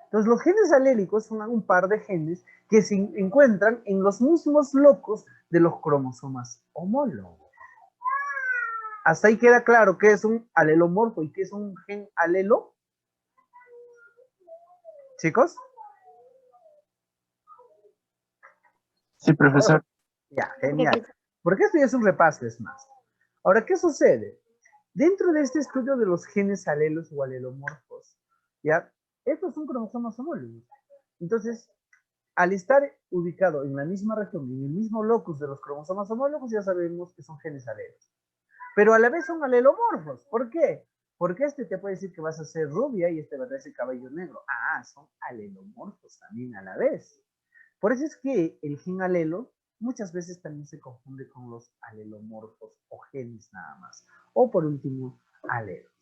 Entonces, los genes alélicos son un par de genes que se encuentran en los mismos locos de los cromosomas homólogos. Hasta ahí queda claro qué es un alelomorfo y qué es un gen alelo. ¿Chicos? Sí, profesor. Ya, genial. Porque esto ya es un repaso, es más. Ahora, ¿qué sucede? Dentro de este estudio de los genes alelos o alelomorfos, ¿ya? Estos son cromosomas homólogos. Entonces, al estar ubicado en la misma región, en el mismo locus de los cromosomas homólogos, ya sabemos que son genes alelos. Pero a la vez son alelomorfos. ¿Por qué? Porque este te puede decir que vas a ser rubia y este va a tener cabello negro. Ah, son alelomorfos también a la vez. Por eso es que el gen alelo muchas veces también se confunde con los alelomorfos o genes nada más. O por último, alelos.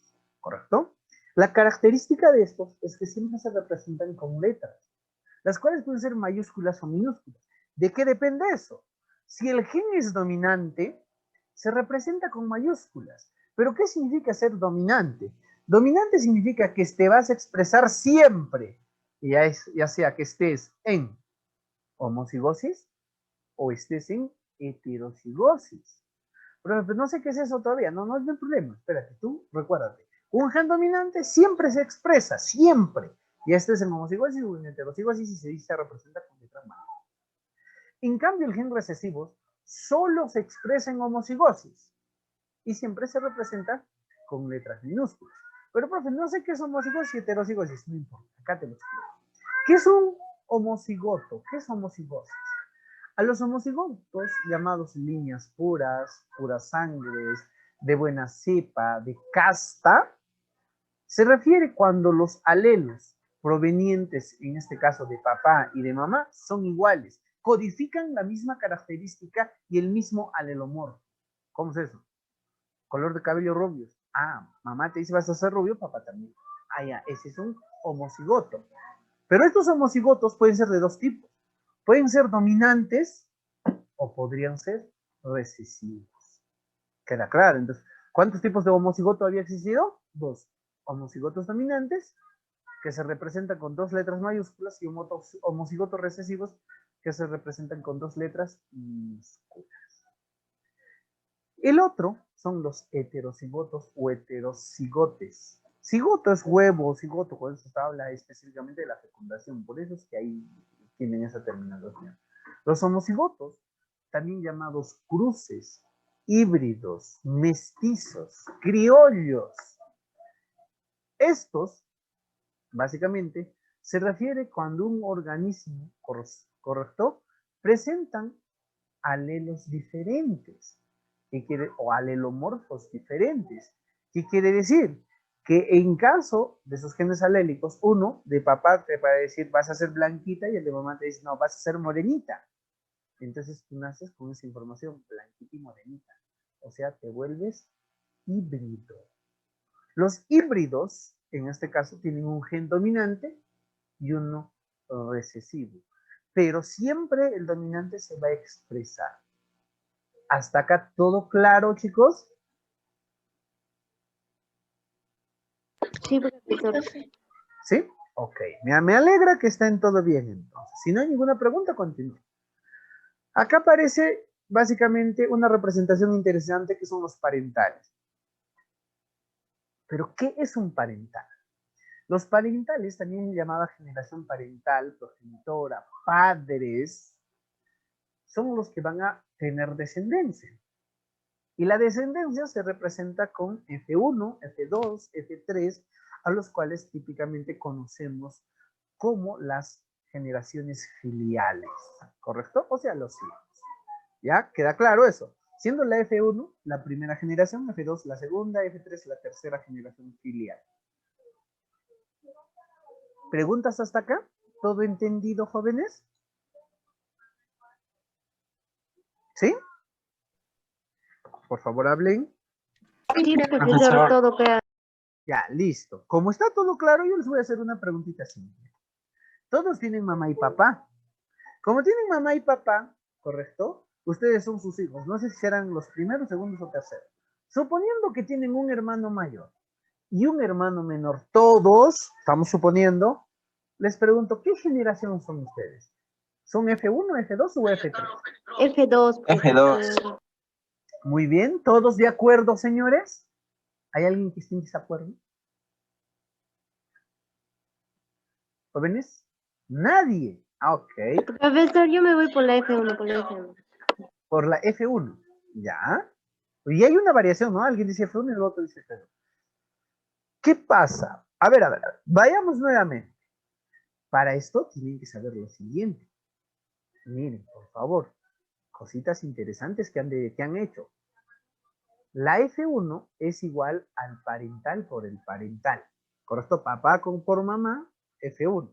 ¿Correcto? La característica de estos es que siempre se representan con letras, las cuales pueden ser mayúsculas o minúsculas. ¿De qué depende eso? Si el gen es dominante, se representa con mayúsculas. ¿Pero qué significa ser dominante? Dominante significa que te vas a expresar siempre, ya sea que estés en homocigosis o estés en heterocigosis. Pero no sé qué es eso todavía, no hay problema. Espérate, tú recuérdate. Un gen dominante siempre se expresa, siempre. Y este es en homocigosis o en heterocigosis y se representa con letras mayúsculas. En cambio, el gen recesivo solo se expresa en homocigosis y siempre se representa con letras minúsculas. Pero, profe, no sé qué es homocigosis y heterocigosis, no importa, acá te lo explico. ¿Qué es un homocigoto? ¿Qué es homocigosis? A los homocigotos, llamados líneas puras, puras sangres, de buena cepa, de casta, se refiere cuando los alelos provenientes, en este caso de papá y de mamá, son iguales, codifican la misma característica y el mismo alelomorfo. ¿Cómo es eso? Color de cabello rubio. Ah, mamá te dice vas a ser rubio, papá también. Ah, ya, ese es un homocigoto. Pero estos homocigotos pueden ser de dos tipos. Pueden ser dominantes o podrían ser recesivos. ¿Queda claro? Entonces, ¿cuántos tipos de homocigoto había existido? Dos. Homocigotos dominantes, que se representan con dos letras mayúsculas, y homocigotos recesivos, que se representan con dos letras minúsculas. El otro son los heterocigotos o heterocigotes. Cigoto es huevo, cigoto, con eso se habla específicamente de la fecundación, por eso es que ahí tienen esa terminología. Los homocigotos, también llamados cruces, híbridos, mestizos, criollos. Estos, básicamente, se refiere cuando un organismo, correcto, presentan alelos diferentes, o alelomorfos diferentes. ¿Qué quiere decir? Que en caso de esos genes alélicos, uno de papá te va a decir vas a ser blanquita y el de mamá te dice no, vas a ser morenita. Entonces tú naces con esa información, blanquita y morenita. O sea, te vuelves híbrido. Los híbridos, en este caso, tienen un gen dominante y uno recesivo. Pero siempre el dominante se va a expresar. ¿Hasta acá todo claro, chicos? Sí, profesor. ¿Sí? Ok. Me alegra que estén todo bien entonces. Si no hay ninguna pregunta, continúo. Acá aparece básicamente una representación interesante que son los parentales. ¿Pero qué es un parental? Los parentales, también llamada generación parental, progenitora, padres, son los que van a tener descendencia. Y la descendencia se representa con F1, F2, F3, a los cuales típicamente conocemos como las generaciones filiales, ¿correcto? O sea, los hijos. ¿Ya? ¿Queda claro eso? Siendo la F1 la primera generación, F2 la segunda, F3 la tercera generación filial. ¿Preguntas hasta acá? ¿Todo entendido, jóvenes? ¿Sí? Por favor, hablen. Sí, profesor, todo queda. Ya, listo. Como está todo claro, yo les voy a hacer una preguntita simple. Todos tienen mamá y papá. Como tienen mamá y papá, ¿correcto? Ustedes son sus hijos. No sé si serán los primeros, segundos o terceros. Suponiendo que tienen un hermano mayor y un hermano menor, todos, estamos suponiendo, les pregunto, ¿qué generación son ustedes? ¿Son F1, F2 o F3? F2, F2. profesor. Muy bien, ¿todos de acuerdo, señores? ¿Hay alguien que esté en desacuerdo? ¿Jóvenes? Nadie. Ah, ok. Profesor, yo me voy por la F1, por la F1. Por la F1. ¿Ya? Y hay una variación, ¿no? Alguien dice F1 y el otro dice F2. ¿Qué pasa? A ver, vayamos nuevamente. Para esto tienen que saber lo siguiente. Miren, por favor, cositas interesantes que han hecho. La F1 es igual al parental por el parental. ¿Correcto? Papá por mamá, F1.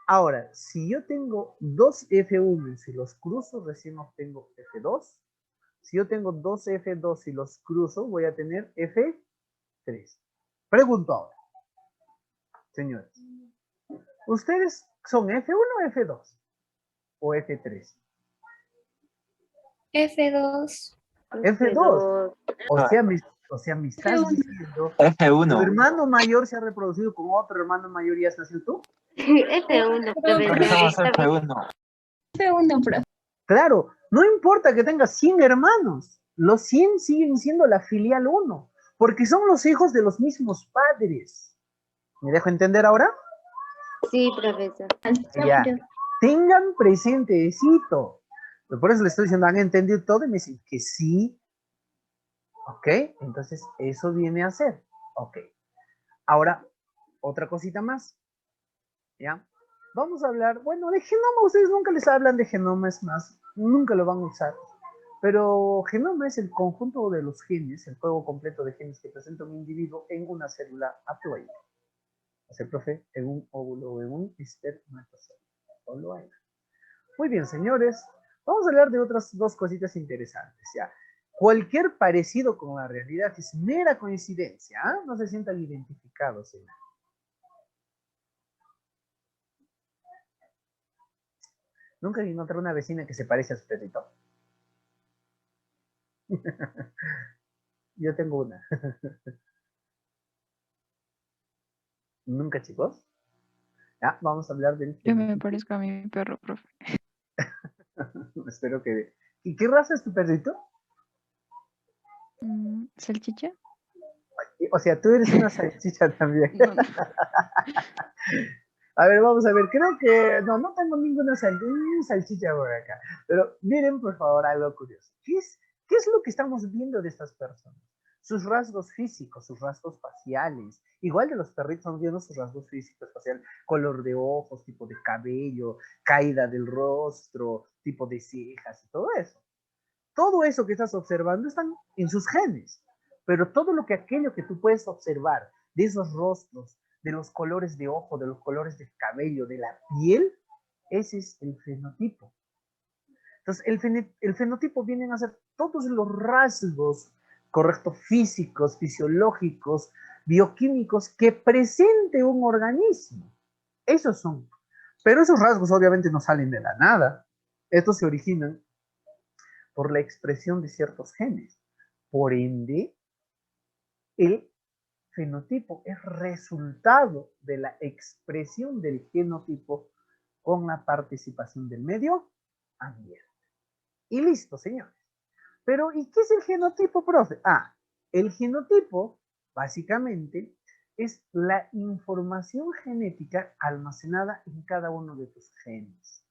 Ahora, si yo tengo dos F1 y los cruzo, recién obtengo F2. Si yo tengo dos F2 y los cruzo, voy a tener F3. Pregunto ahora, señores. ¿Ustedes son F1 o F2? ¿O F3? F2. F2. O sea, me estás F1. diciendo tu F1. hermano mayor se ha reproducido con otro hermano mayor y has nacido tú. F1, Porque somos profesor. F1. F1, profe. Claro, no importa que tengas 100 hermanos, los 100 siguen siendo la filial 1, porque son los hijos de los mismos padres. ¿Me dejo entender ahora? Sí, profesor. Ya. Tengan presente esito. Por eso les estoy diciendo, ¿han entendido todo? Y me dicen que sí. ¿Ok? Entonces, eso viene a ser. Ok. Ahora, otra cosita más. ¿Ya? Vamos a hablar, bueno, de genoma. Ustedes nunca les hablan de genoma, es más, nunca lo van a usar. Pero genoma es el conjunto de los genes, el juego completo de genes que presenta un individuo en una célula haploide. O sea, profe, en un óvulo o en un espermatozoide. Solo hay. Muy bien, señores. Vamos a hablar de otras dos cositas interesantes, ¿ya? Cualquier parecido con la realidad es mera coincidencia, ¿eh? No se sientan identificados, señor. ¿Nunca encontré una vecina que se parece a su perrito? Yo tengo una. ¿Nunca, chicos? Ya, vamos a hablar del Yo me fenotipo. parezco a mi perro, profe. Espero que... ¿Y qué raza es tu perrito? ¿Salchicha? O sea, tú eres una salchicha también. No, no. A ver, vamos a ver. Creo que... No tengo ninguna salchicha por acá. Pero miren, por favor, algo curioso. ¿Qué es lo que estamos viendo de estas personas? Sus rasgos físicos, sus rasgos faciales. Igual de los perritos estamos viendo sus rasgos físicos, faciales, color de ojos, tipo de cabello, caída del rostro, tipo de cejas y todo eso. Todo eso que estás observando están en sus genes. Pero todo aquello que tú puedes observar de esos rostros, de los colores de ojo, de los colores del cabello, de la piel, ese es el fenotipo. Entonces, el fenotipo vienen a ser todos los rasgos, correcto, físicos, fisiológicos, bioquímicos que presente un organismo. Esos son. Pero esos rasgos obviamente no salen de la nada. Estos se originan por la expresión de ciertos genes. Por ende, el fenotipo es resultado de la expresión del genotipo con la participación del medio ambiente. Y listo, señores. Pero, ¿y qué es el genotipo, profe? El genotipo, básicamente, es la información genética almacenada en cada uno de tus genes.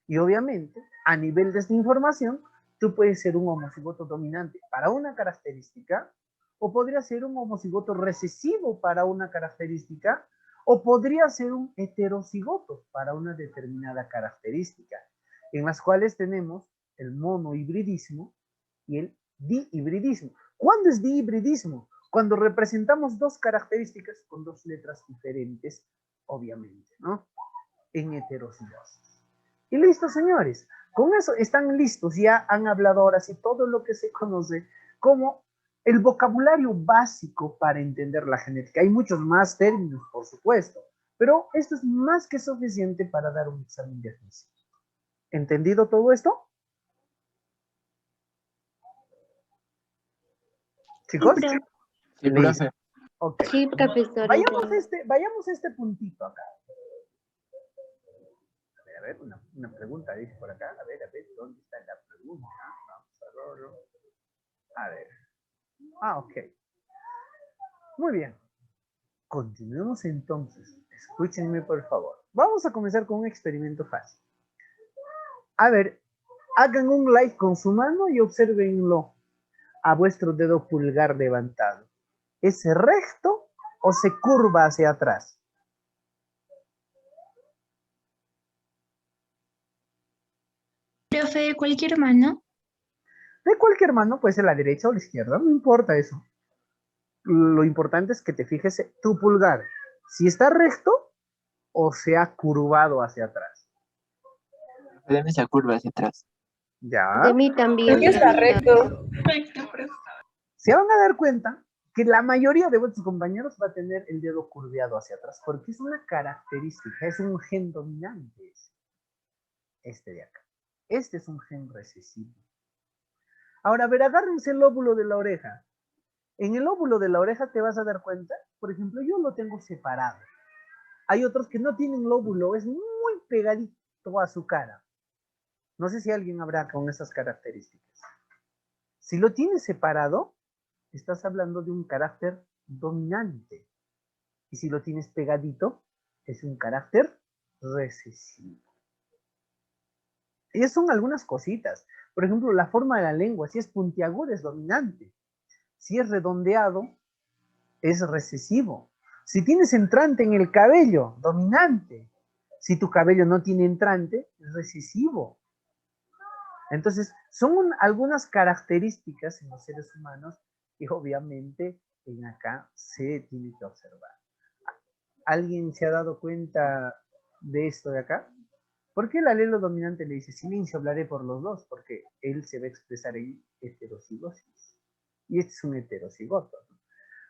Y obviamente, a nivel de esta información, tú puedes ser un homocigoto dominante para una característica, o podría ser un homocigoto recesivo para una característica, o podría ser un heterocigoto para una determinada característica, en las cuales tenemos el monohibridismo y el dihibridismo. ¿Cuándo es dihibridismo? Cuando representamos dos características con dos letras diferentes, obviamente, ¿no? En heterocigosis. Y listo, señores. Con eso están listos. Ya han hablado ahora sí todo lo que se conoce como el vocabulario básico para entender la genética. Hay muchos más términos, por supuesto, pero esto es más que suficiente para dar un examen diagnóstico. ¿Entendido todo esto? Chicos, profe. Sí, profe. ok. Sí, profesor. Vayamos a este puntito acá. A ver, una pregunta dice por acá. A ver, ¿dónde está la pregunta? Vamos a verlo. A ver. Ok. Muy bien. Continuemos entonces. Escúchenme, por favor. Vamos a comenzar con un experimento fácil. A ver, hagan un like con su mano y obsérvenlo a vuestro dedo pulgar levantado. ¿Es recto o se curva hacia atrás? Profe, cualquier mano. De cualquier mano, puede ser la derecha o la izquierda, no importa eso. Lo importante es que te fijes tu pulgar, si está recto o se ha curvado hacia atrás. Deme esa curva hacia atrás. ¿Ya? De mí también, Aquí está profesor. recto. Perfecto, profe. Se van a dar cuenta que la mayoría de vuestros compañeros va a tener el dedo curveado hacia atrás, porque es una característica, es un gen dominante este de acá. Este es un gen recesivo. Ahora, a ver, agárrense el lóbulo de la oreja. En el lóbulo de la oreja te vas a dar cuenta, por ejemplo, yo lo tengo separado. Hay otros que no tienen lóbulo, es muy pegadito a su cara. No sé si alguien habrá con esas características. Si lo tienes separado, estás hablando de un carácter dominante. Y si lo tienes pegadito, es un carácter recesivo. Y son algunas cositas. Por ejemplo, la forma de la lengua, si es puntiaguda, es dominante. Si es redondeado, es recesivo. Si tienes entrante en el cabello, dominante. Si tu cabello no tiene entrante, es recesivo. Entonces, son algunas características en los seres humanos que obviamente en acá se tiene que observar. ¿Alguien se ha dado cuenta de esto de acá? ¿Por qué el alelo dominante le dice silencio, hablaré por los dos? Porque él se va a expresar en heterocigosis. Y este es un heterocigoto.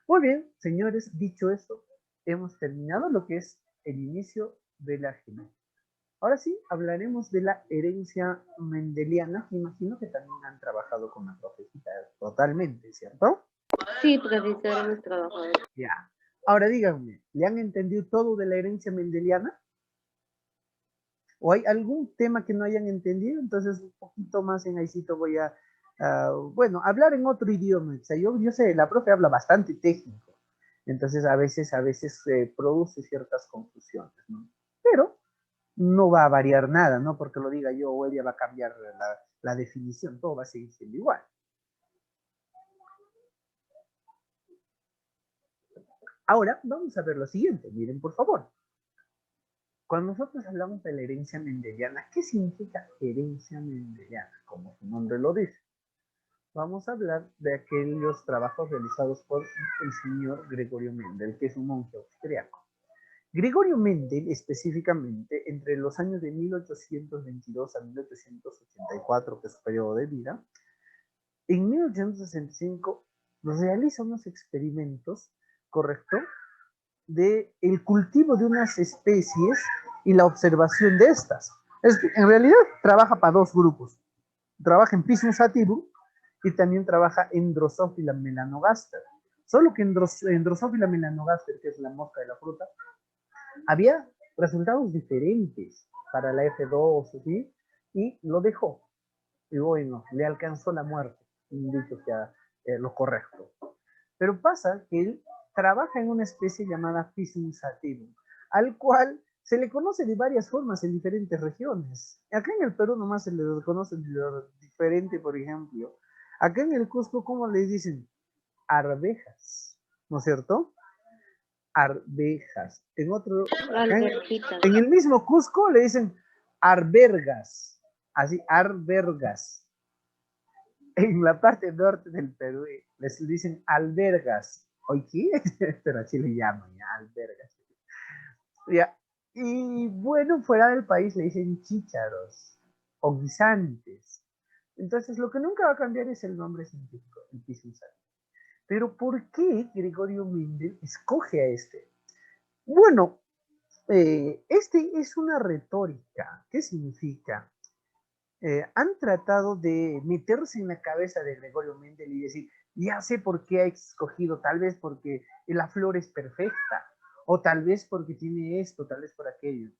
Muy bien, señores, dicho esto, hemos terminado lo que es el inicio de la genética. Ahora sí, hablaremos de la herencia mendeliana, que imagino que también han trabajado con la profecita totalmente, ¿cierto? Sí, profesor, hemos trabajado. Ya. Ahora díganme, ¿le han entendido todo de la herencia mendeliana? ¿O hay algún tema que no hayan entendido? Entonces, un poquito más en ahícito voy a, bueno, hablar en otro idioma. O sea, yo sé, la profe habla bastante técnico. Entonces, a veces produce ciertas confusiones, ¿no? Pero no va a variar nada, no porque lo diga yo o ella va a cambiar la definición, todo va a seguir siendo igual. Ahora, vamos a ver lo siguiente. Miren, por favor. Cuando nosotros hablamos de la herencia mendeliana, ¿qué significa herencia mendeliana? Como su nombre lo dice. Vamos a hablar de aquellos trabajos realizados por el señor Gregorio Mendel, que es un monje austriaco. Gregorio Mendel, específicamente, entre los años de 1822 a 1884, que es su periodo de vida, en 1865 realiza unos experimentos, ¿correcto?, de el cultivo de unas especies y la observación de estas. En realidad trabaja para dos grupos. Trabaja en Pisum sativum y también trabaja en Drosophila melanogaster. Solo que en Drosophila melanogaster, que es la mosca de la fruta, había resultados diferentes para la F2, ¿sí? Y lo dejó. Y bueno, le alcanzó la muerte, dicho sea lo correcto. Pero pasa que él trabaja en una especie llamada Pisum sativum, al cual se le conoce de varias formas en diferentes regiones. Acá en el Perú nomás se le conoce diferente, por ejemplo. Acá en el Cusco, ¿cómo le dicen? Arvejas, ¿no es cierto? Arvejas. En el mismo Cusco le dicen arbergas, así, arbergas. En la parte norte del Perú les dicen albergas. ¿Oye qué? Pero así le llaman, ya, albergas. Ya. Y bueno, fuera del país le dicen chícharos o guisantes. Entonces, lo que nunca va a cambiar es el nombre científico, el Pisum sativum. Pero ¿por qué Gregorio Mendel escoge a este? Bueno, este es una retórica. ¿Qué significa? Han tratado de meterse en la cabeza de Gregorio Mendel y decir, Ya sé por qué ha escogido, tal vez porque la flor es perfecta, o tal vez porque tiene esto, tal vez por aquello.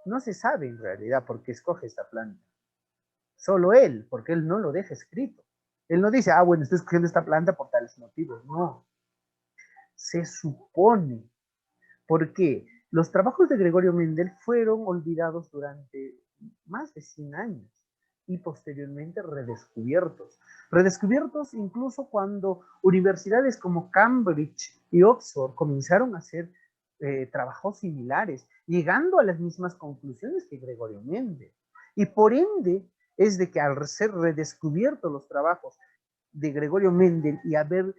No se sabe en realidad por qué escoge esta planta. Solo él, porque él no lo deja escrito. Él no dice, bueno, estoy escogiendo esta planta por tales motivos. No. Se supone. ¿Por qué? Los trabajos de Gregorio Mendel fueron olvidados durante más de 100 años y posteriormente redescubiertos. Redescubiertos incluso cuando universidades como Cambridge y Oxford comenzaron a hacer trabajos similares, llegando a las mismas conclusiones que Gregorio Mendel. Y por ende, es de que al ser redescubiertos los trabajos de Gregorio Mendel y haber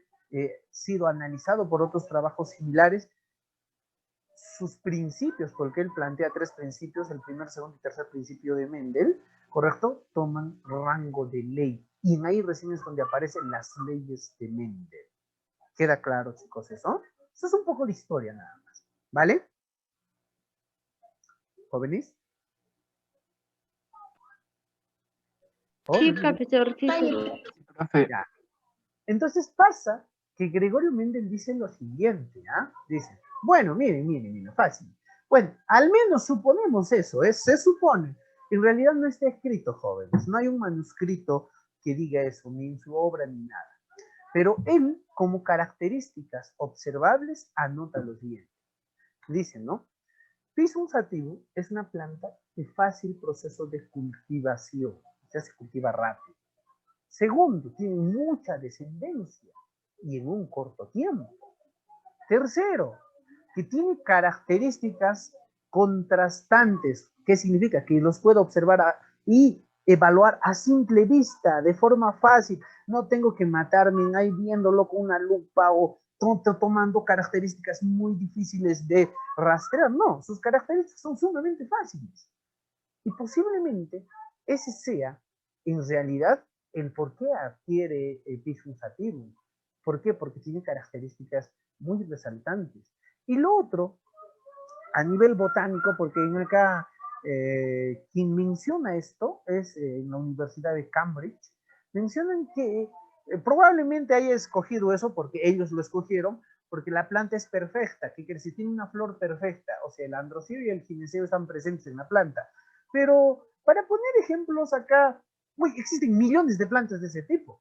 sido analizado por otros trabajos similares, sus principios, porque él plantea 3 principios, el primer, segundo y tercer principio de Mendel, ¿correcto? Toman rango de ley. Y en ahí recién es donde aparecen las leyes de Mendel. ¿Queda claro, chicos, eso? Eso es un poco de historia nada más, ¿vale? ¿Jóvenes? Sí, profesor, sí, sí. Profe, Ya. Entonces pasa que Gregorio Mendel dice lo siguiente, ¿ah? Dice, bueno, miren, fácil. Bueno, al menos suponemos eso, se supone. En realidad no está escrito, jóvenes, no hay un manuscrito que diga eso, ni en su obra, ni nada. Pero él, como características observables, anota lo siguiente. Dice, ¿no? Pisum sativum es una planta de fácil proceso de cultivación, o sea, se cultiva rápido. Segundo, tiene mucha descendencia y en un corto tiempo. Tercero, que tiene características contrastantes. ¿Qué significa? Que los puedo observar y evaluar a simple vista, de forma fácil. No tengo que matarme ahí viéndolo con una lupa o tomando características muy difíciles de rastrear. No, sus características son sumamente fáciles. Y posiblemente ese sea, en realidad, el por qué adquiere Pisum sativum. ¿Por qué? Porque tiene características muy resaltantes. Y lo otro, a nivel botánico, porque en acá quien menciona esto es en la Universidad de Cambridge, mencionan que probablemente haya escogido eso porque ellos lo escogieron, porque la planta es perfecta, que quiere decir, tiene una flor perfecta, o sea, el androceo y el gineceo están presentes en la planta. Pero para poner ejemplos acá, existen millones de plantas de ese tipo.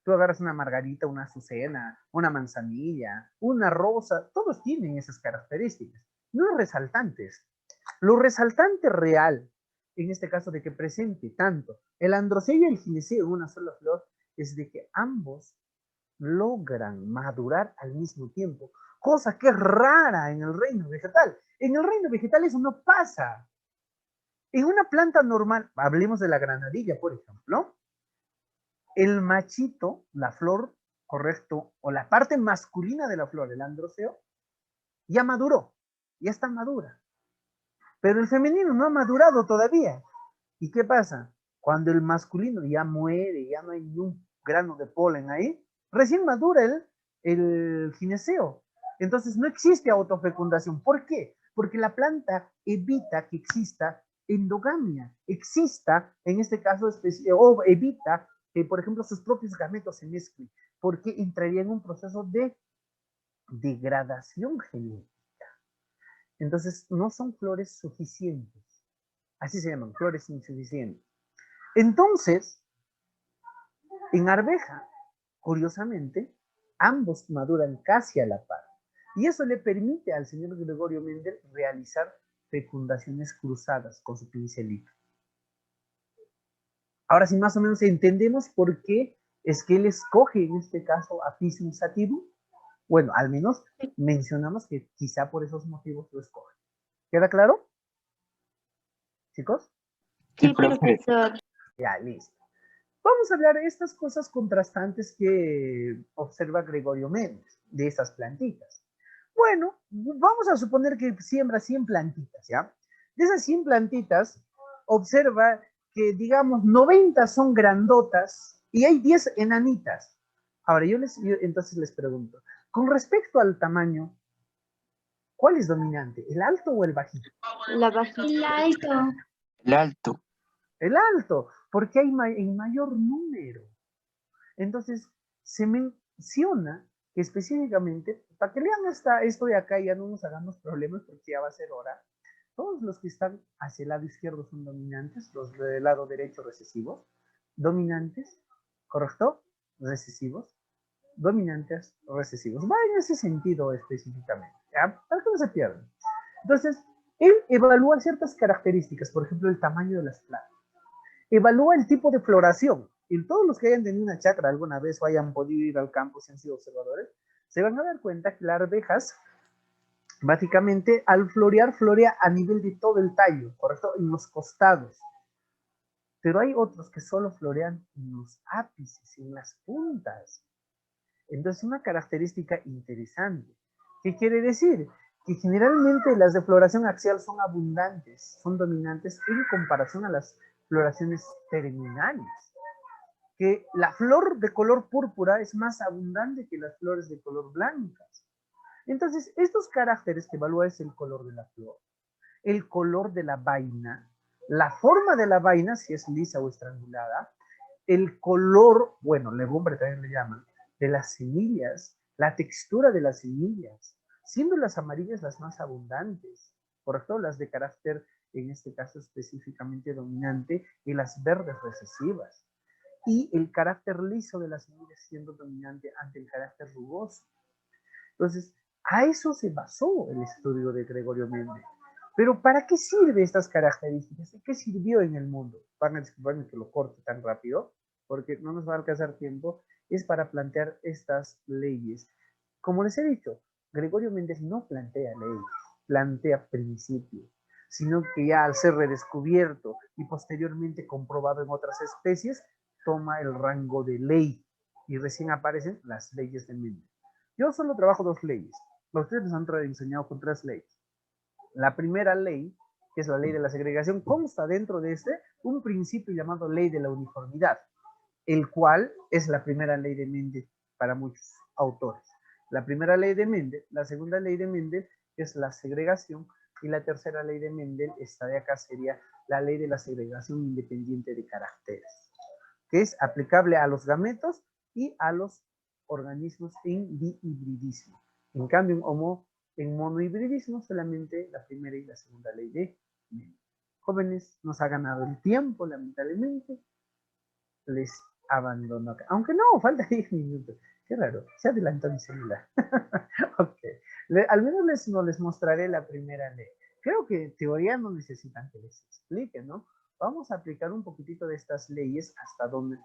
Tú agarras una margarita, una azucena, una manzanilla, una rosa, todos tienen esas características, no resaltantes. Lo resaltante real, en este caso de que presente tanto el androceo y el gineceo en una sola flor, es de que ambos logran madurar al mismo tiempo, cosa que es rara en el reino vegetal. En el reino vegetal eso no pasa. En una planta normal, hablemos de la granadilla, por ejemplo, el machito, la flor, correcto, o la parte masculina de la flor, el androceo, ya maduró, ya está madura. Pero el femenino no ha madurado todavía. ¿Y qué pasa? Cuando el masculino ya muere, ya no hay ni un grano de polen ahí, recién madura el gineceo. Entonces no existe autofecundación. ¿Por qué? Porque la planta evita que exista endogamia, exista, en este caso, o evita que, por ejemplo, sus propios gametos se mezclen, porque entraría en un proceso de degradación genética. Entonces, no son flores suficientes. Así se llaman, flores insuficientes. Entonces, en arveja, curiosamente, ambos maduran casi a la par. Y eso le permite al señor Gregorio Mendel realizar fecundaciones cruzadas con su pincelito. Ahora sí, más o menos entendemos por qué es que él escoge en este caso a Pisum sativum. Bueno, al menos mencionamos que quizá por esos motivos lo escoge. ¿Queda claro? ¿Chicos? sí, Sí, profe. profesor. Ya, listo. Vamos a hablar de estas cosas contrastantes que observa Gregorio Méndez, de esas plantitas. Bueno, vamos a suponer que siembra 100 plantitas, ¿ya? De esas 100 plantitas, observa que, digamos, 90 son grandotas y hay 10 enanitas. Ahora, yo entonces les pregunto, con respecto al tamaño, ¿cuál es dominante, el alto o el bajito? La bajita. El alto. El alto. El alto, porque hay en mayor número. Entonces, se menciona que específicamente, para que lean esto de acá y ya no nos hagamos problemas porque ya va a ser hora, todos los que están hacia el lado izquierdo son dominantes, los del lado derecho recesivos, dominantes, ¿correcto? Recesivos, dominantes, recesivos. Va en ese sentido específicamente, ¿ya? Para que no se pierdan. Entonces, él evalúa ciertas características, por ejemplo, el tamaño de las plantas. Evalúa el tipo de floración. Y todos los que hayan tenido una chacra alguna vez o hayan podido ir al campo si han sido observadores, se van a dar cuenta que las arvejas, básicamente, al florear, florea a nivel de todo el tallo, ¿correcto? En los costados. Pero hay otros que solo florean en los ápices, en las puntas. Entonces, una característica interesante. ¿Qué quiere decir? Que generalmente las de floración axial son abundantes, son dominantes en comparación a las floraciones terminales. Que la flor de color púrpura es más abundante que las flores de color blancas. Entonces, estos caracteres que evalúa es el color de la flor, el color de la vaina, la forma de la vaina, si es lisa o estrangulada, el color, bueno, legumbre también le llaman, de las semillas, la textura de las semillas, siendo las amarillas las más abundantes, ¿correcto? Las de carácter, en este caso específicamente dominante, y las verdes recesivas. Y el carácter liso de las semillas siendo dominante ante el carácter rugoso. Entonces, a eso se basó el estudio de Gregorio Mendel. Pero ¿para qué sirven estas características? ¿De qué sirvió en el mundo? Van a disculparme que lo corte tan rápido, porque no nos va a alcanzar tiempo. Es para plantear estas leyes. Como les he dicho, Gregorio Mendel no plantea leyes, plantea principios, sino que ya al ser redescubierto y posteriormente comprobado en otras especies, toma el rango de ley y recién aparecen las leyes de Mendel. Yo solo trabajo 2 leyes. Ustedes nos han enseñado con 3 leyes. La primera ley, que es la ley de la segregación, consta dentro de un principio llamado ley de la uniformidad, el cual es la primera ley de Mendel para muchos autores. La primera ley de Mendel, la segunda ley de Mendel es la segregación y la tercera ley de Mendel, esta de acá sería la ley de la segregación independiente de caracteres, que es aplicable a los gametos y a los organismos en dihibridismo. En cambio, en monohibridismo, solamente la primera y la segunda ley de Mendel. Jóvenes, nos ha ganado el tiempo, lamentablemente. Les abandono acá. Aunque no, falta 10 minutos. Qué raro, se adelantó mi celular. Ok. Al menos no les mostraré la primera ley. Creo que en teoría no necesitan que les explique, ¿no? Vamos a aplicar un poquitito de estas leyes hasta donde...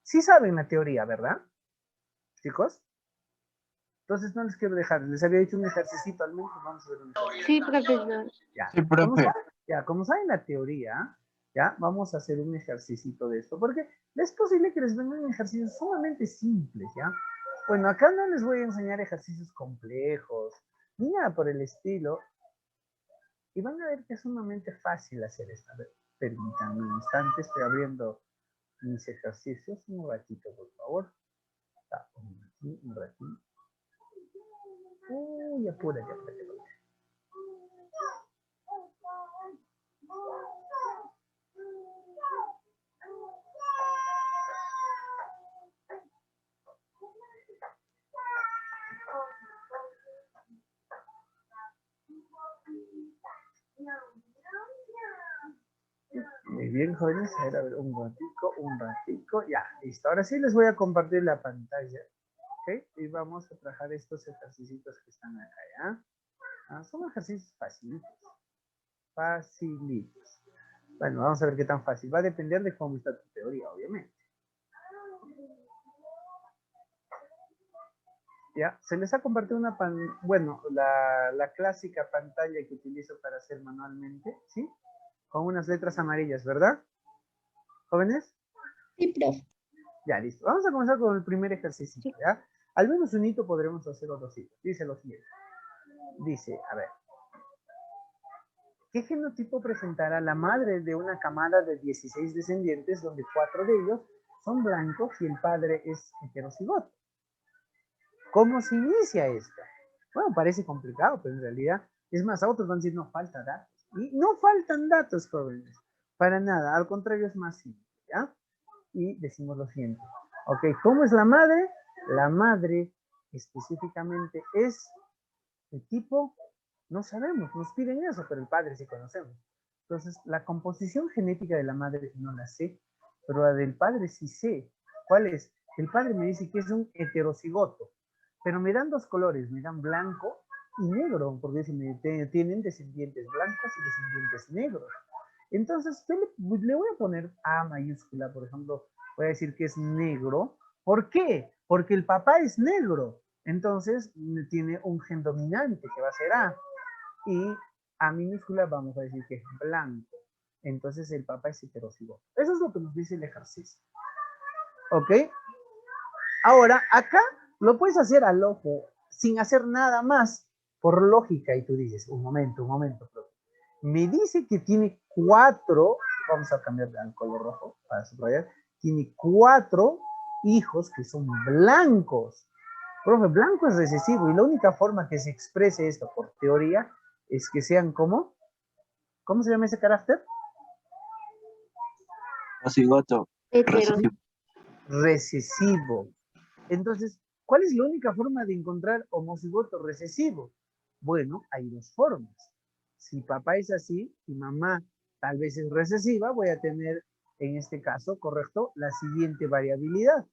Sí saben la teoría, ¿verdad? Chicos. Entonces no les quiero dejar. Les había hecho un ejercicio al menos. Vamos a ver un ejercicio. Sí, profesor. Ya. Sí, profe. Como saben la teoría, ya vamos a hacer un ejercicio de esto, porque es posible que les vengan ejercicios sumamente simples, ¿ya? Bueno, acá no les voy a enseñar ejercicios complejos, ni nada por el estilo, y van a ver que es sumamente fácil hacer esto. A ver, permítanme un instante, estoy abriendo mis ejercicios, un ratito, por favor. Un ratito. Uy, apúrate. Muy bien, jóvenes. A ver, un ratico. Ya, listo. Ahora sí les voy a compartir la pantalla. ¿Ok? Y vamos a trabajar estos ejercicios que están acá, ¿ya? Son ejercicios facilitos. Facilitos. Bueno, vamos a ver qué tan fácil. Va a depender de cómo está tu teoría, obviamente. Ya, se les ha compartido la clásica pantalla que utilizo para hacer manualmente, ¿sí? Con unas letras amarillas, ¿verdad? ¿Jóvenes? Sí, profe. Ya, listo. Vamos a comenzar con el primer ejercicio, ¿ya? Al menos un hito podremos hacer otro hito. Dice lo siguiente. Dice, a ver. ¿Qué genotipo presentará la madre de una camada de 16 descendientes donde 4 de ellos son blancos y el padre es heterocigoto? ¿Cómo se inicia esta? Bueno, parece complicado, pero en realidad, es más, a otros van a decir, no falta datos. Y no faltan datos, jóvenes, para nada, al contrario es más simple, ¿ya? Y decimos lo siguiente. Ok, ¿cómo es la madre? La madre específicamente es de tipo, no sabemos, nos piden eso, pero el padre sí conocemos. Entonces, la composición genética de la madre no la sé, pero la del padre sí sé. ¿Cuál es? El padre me dice que es un heterocigoto, pero me dan dos colores, me dan blanco y negro, porque tienen descendientes blancos y descendientes negros. Entonces, yo le voy a poner A mayúscula, por ejemplo, voy a decir que es negro. ¿Por qué? Porque el papá es negro. Entonces, tiene un gen dominante que va a ser A. Y A minúscula vamos a decir que es blanco. Entonces, el papá es heterocigoto. Eso es lo que nos dice el ejercicio. ¿Ok? Ahora, acá lo puedes hacer al ojo, sin hacer nada más, por lógica. Y tú dices, un momento, profe. Me dice que tiene 4, vamos a cambiar al color rojo para subrayar, tiene 4 hijos que son blancos. Profe, blanco es recesivo y la única forma que se exprese esto por teoría es que sean como, ¿cómo se llama ese carácter? Homocigoto. Hetero. Recesivo. Entonces, ¿cuál es la única forma de encontrar homocigoto recesivo? Bueno, hay dos formas. Si papá es así y mamá tal vez es recesiva, voy a tener en este caso, correcto, la siguiente variabilidad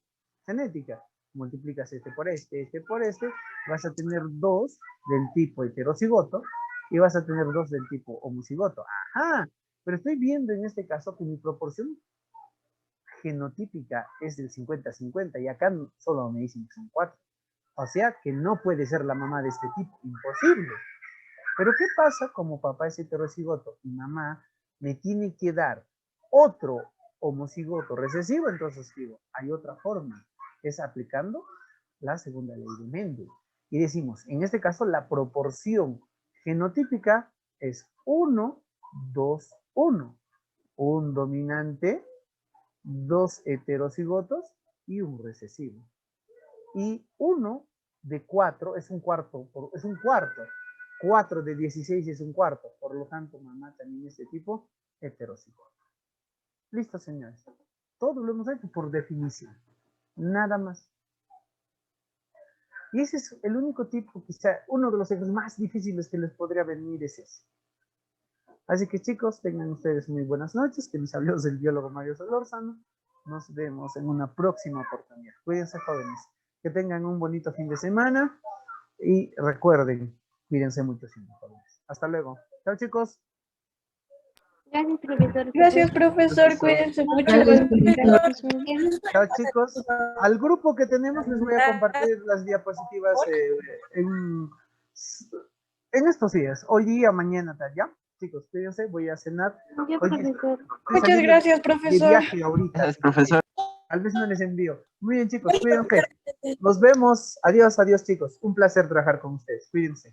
genética. Multiplicas este por este por este, vas a tener 2 del tipo heterocigoto y vas a tener 2 del tipo homocigoto. Ajá, pero estoy viendo en este caso que mi proporción genotípica es del 50-50 y acá solo me dicen que son 4. O sea que no puede ser la mamá de este tipo, imposible. Pero ¿qué pasa como papá es heterocigoto y mamá me tiene que dar otro homocigoto recesivo? Entonces digo, hay otra forma, es aplicando la segunda ley de Mendel. Y decimos, en este caso la proporción genotípica es 1, 2, 1. Un dominante, 2 heterocigotos y un recesivo. Y 1 de 4 es un cuarto, es un cuarto. 4 de 16 es un cuarto. Por lo tanto, mamá también es de tipo heterocigoto. Listo, señores. Todo lo hemos hecho por definición. Nada más. Y ese es el único tipo, quizá uno de los ejemplos más difíciles que les podría venir es ese. Así que chicos, tengan ustedes muy buenas noches. Que les habló el biólogo Mario Solórzano. Nos vemos en una próxima oportunidad. Cuídense, jóvenes. Que tengan un bonito fin de semana. Y recuerden, cuídense mucho siempre, jóvenes. Hasta luego. Chao, chicos. Gracias, profesor. Gracias, profesor. Cuídense mucho. Chao, chicos. Al grupo que tenemos les voy a compartir las diapositivas en estos días. Hoy día, mañana, ¿ya? Chicos, cuídense. Voy a cenar. Ya, Oye, profesor. Muchas gracias, de profesor. viaje ahorita. Gracias, profesor. Tal vez no les envío. Muy bien, chicos, cuídense. Nos vemos. Adiós, adiós, chicos. Un placer trabajar con ustedes. Cuídense.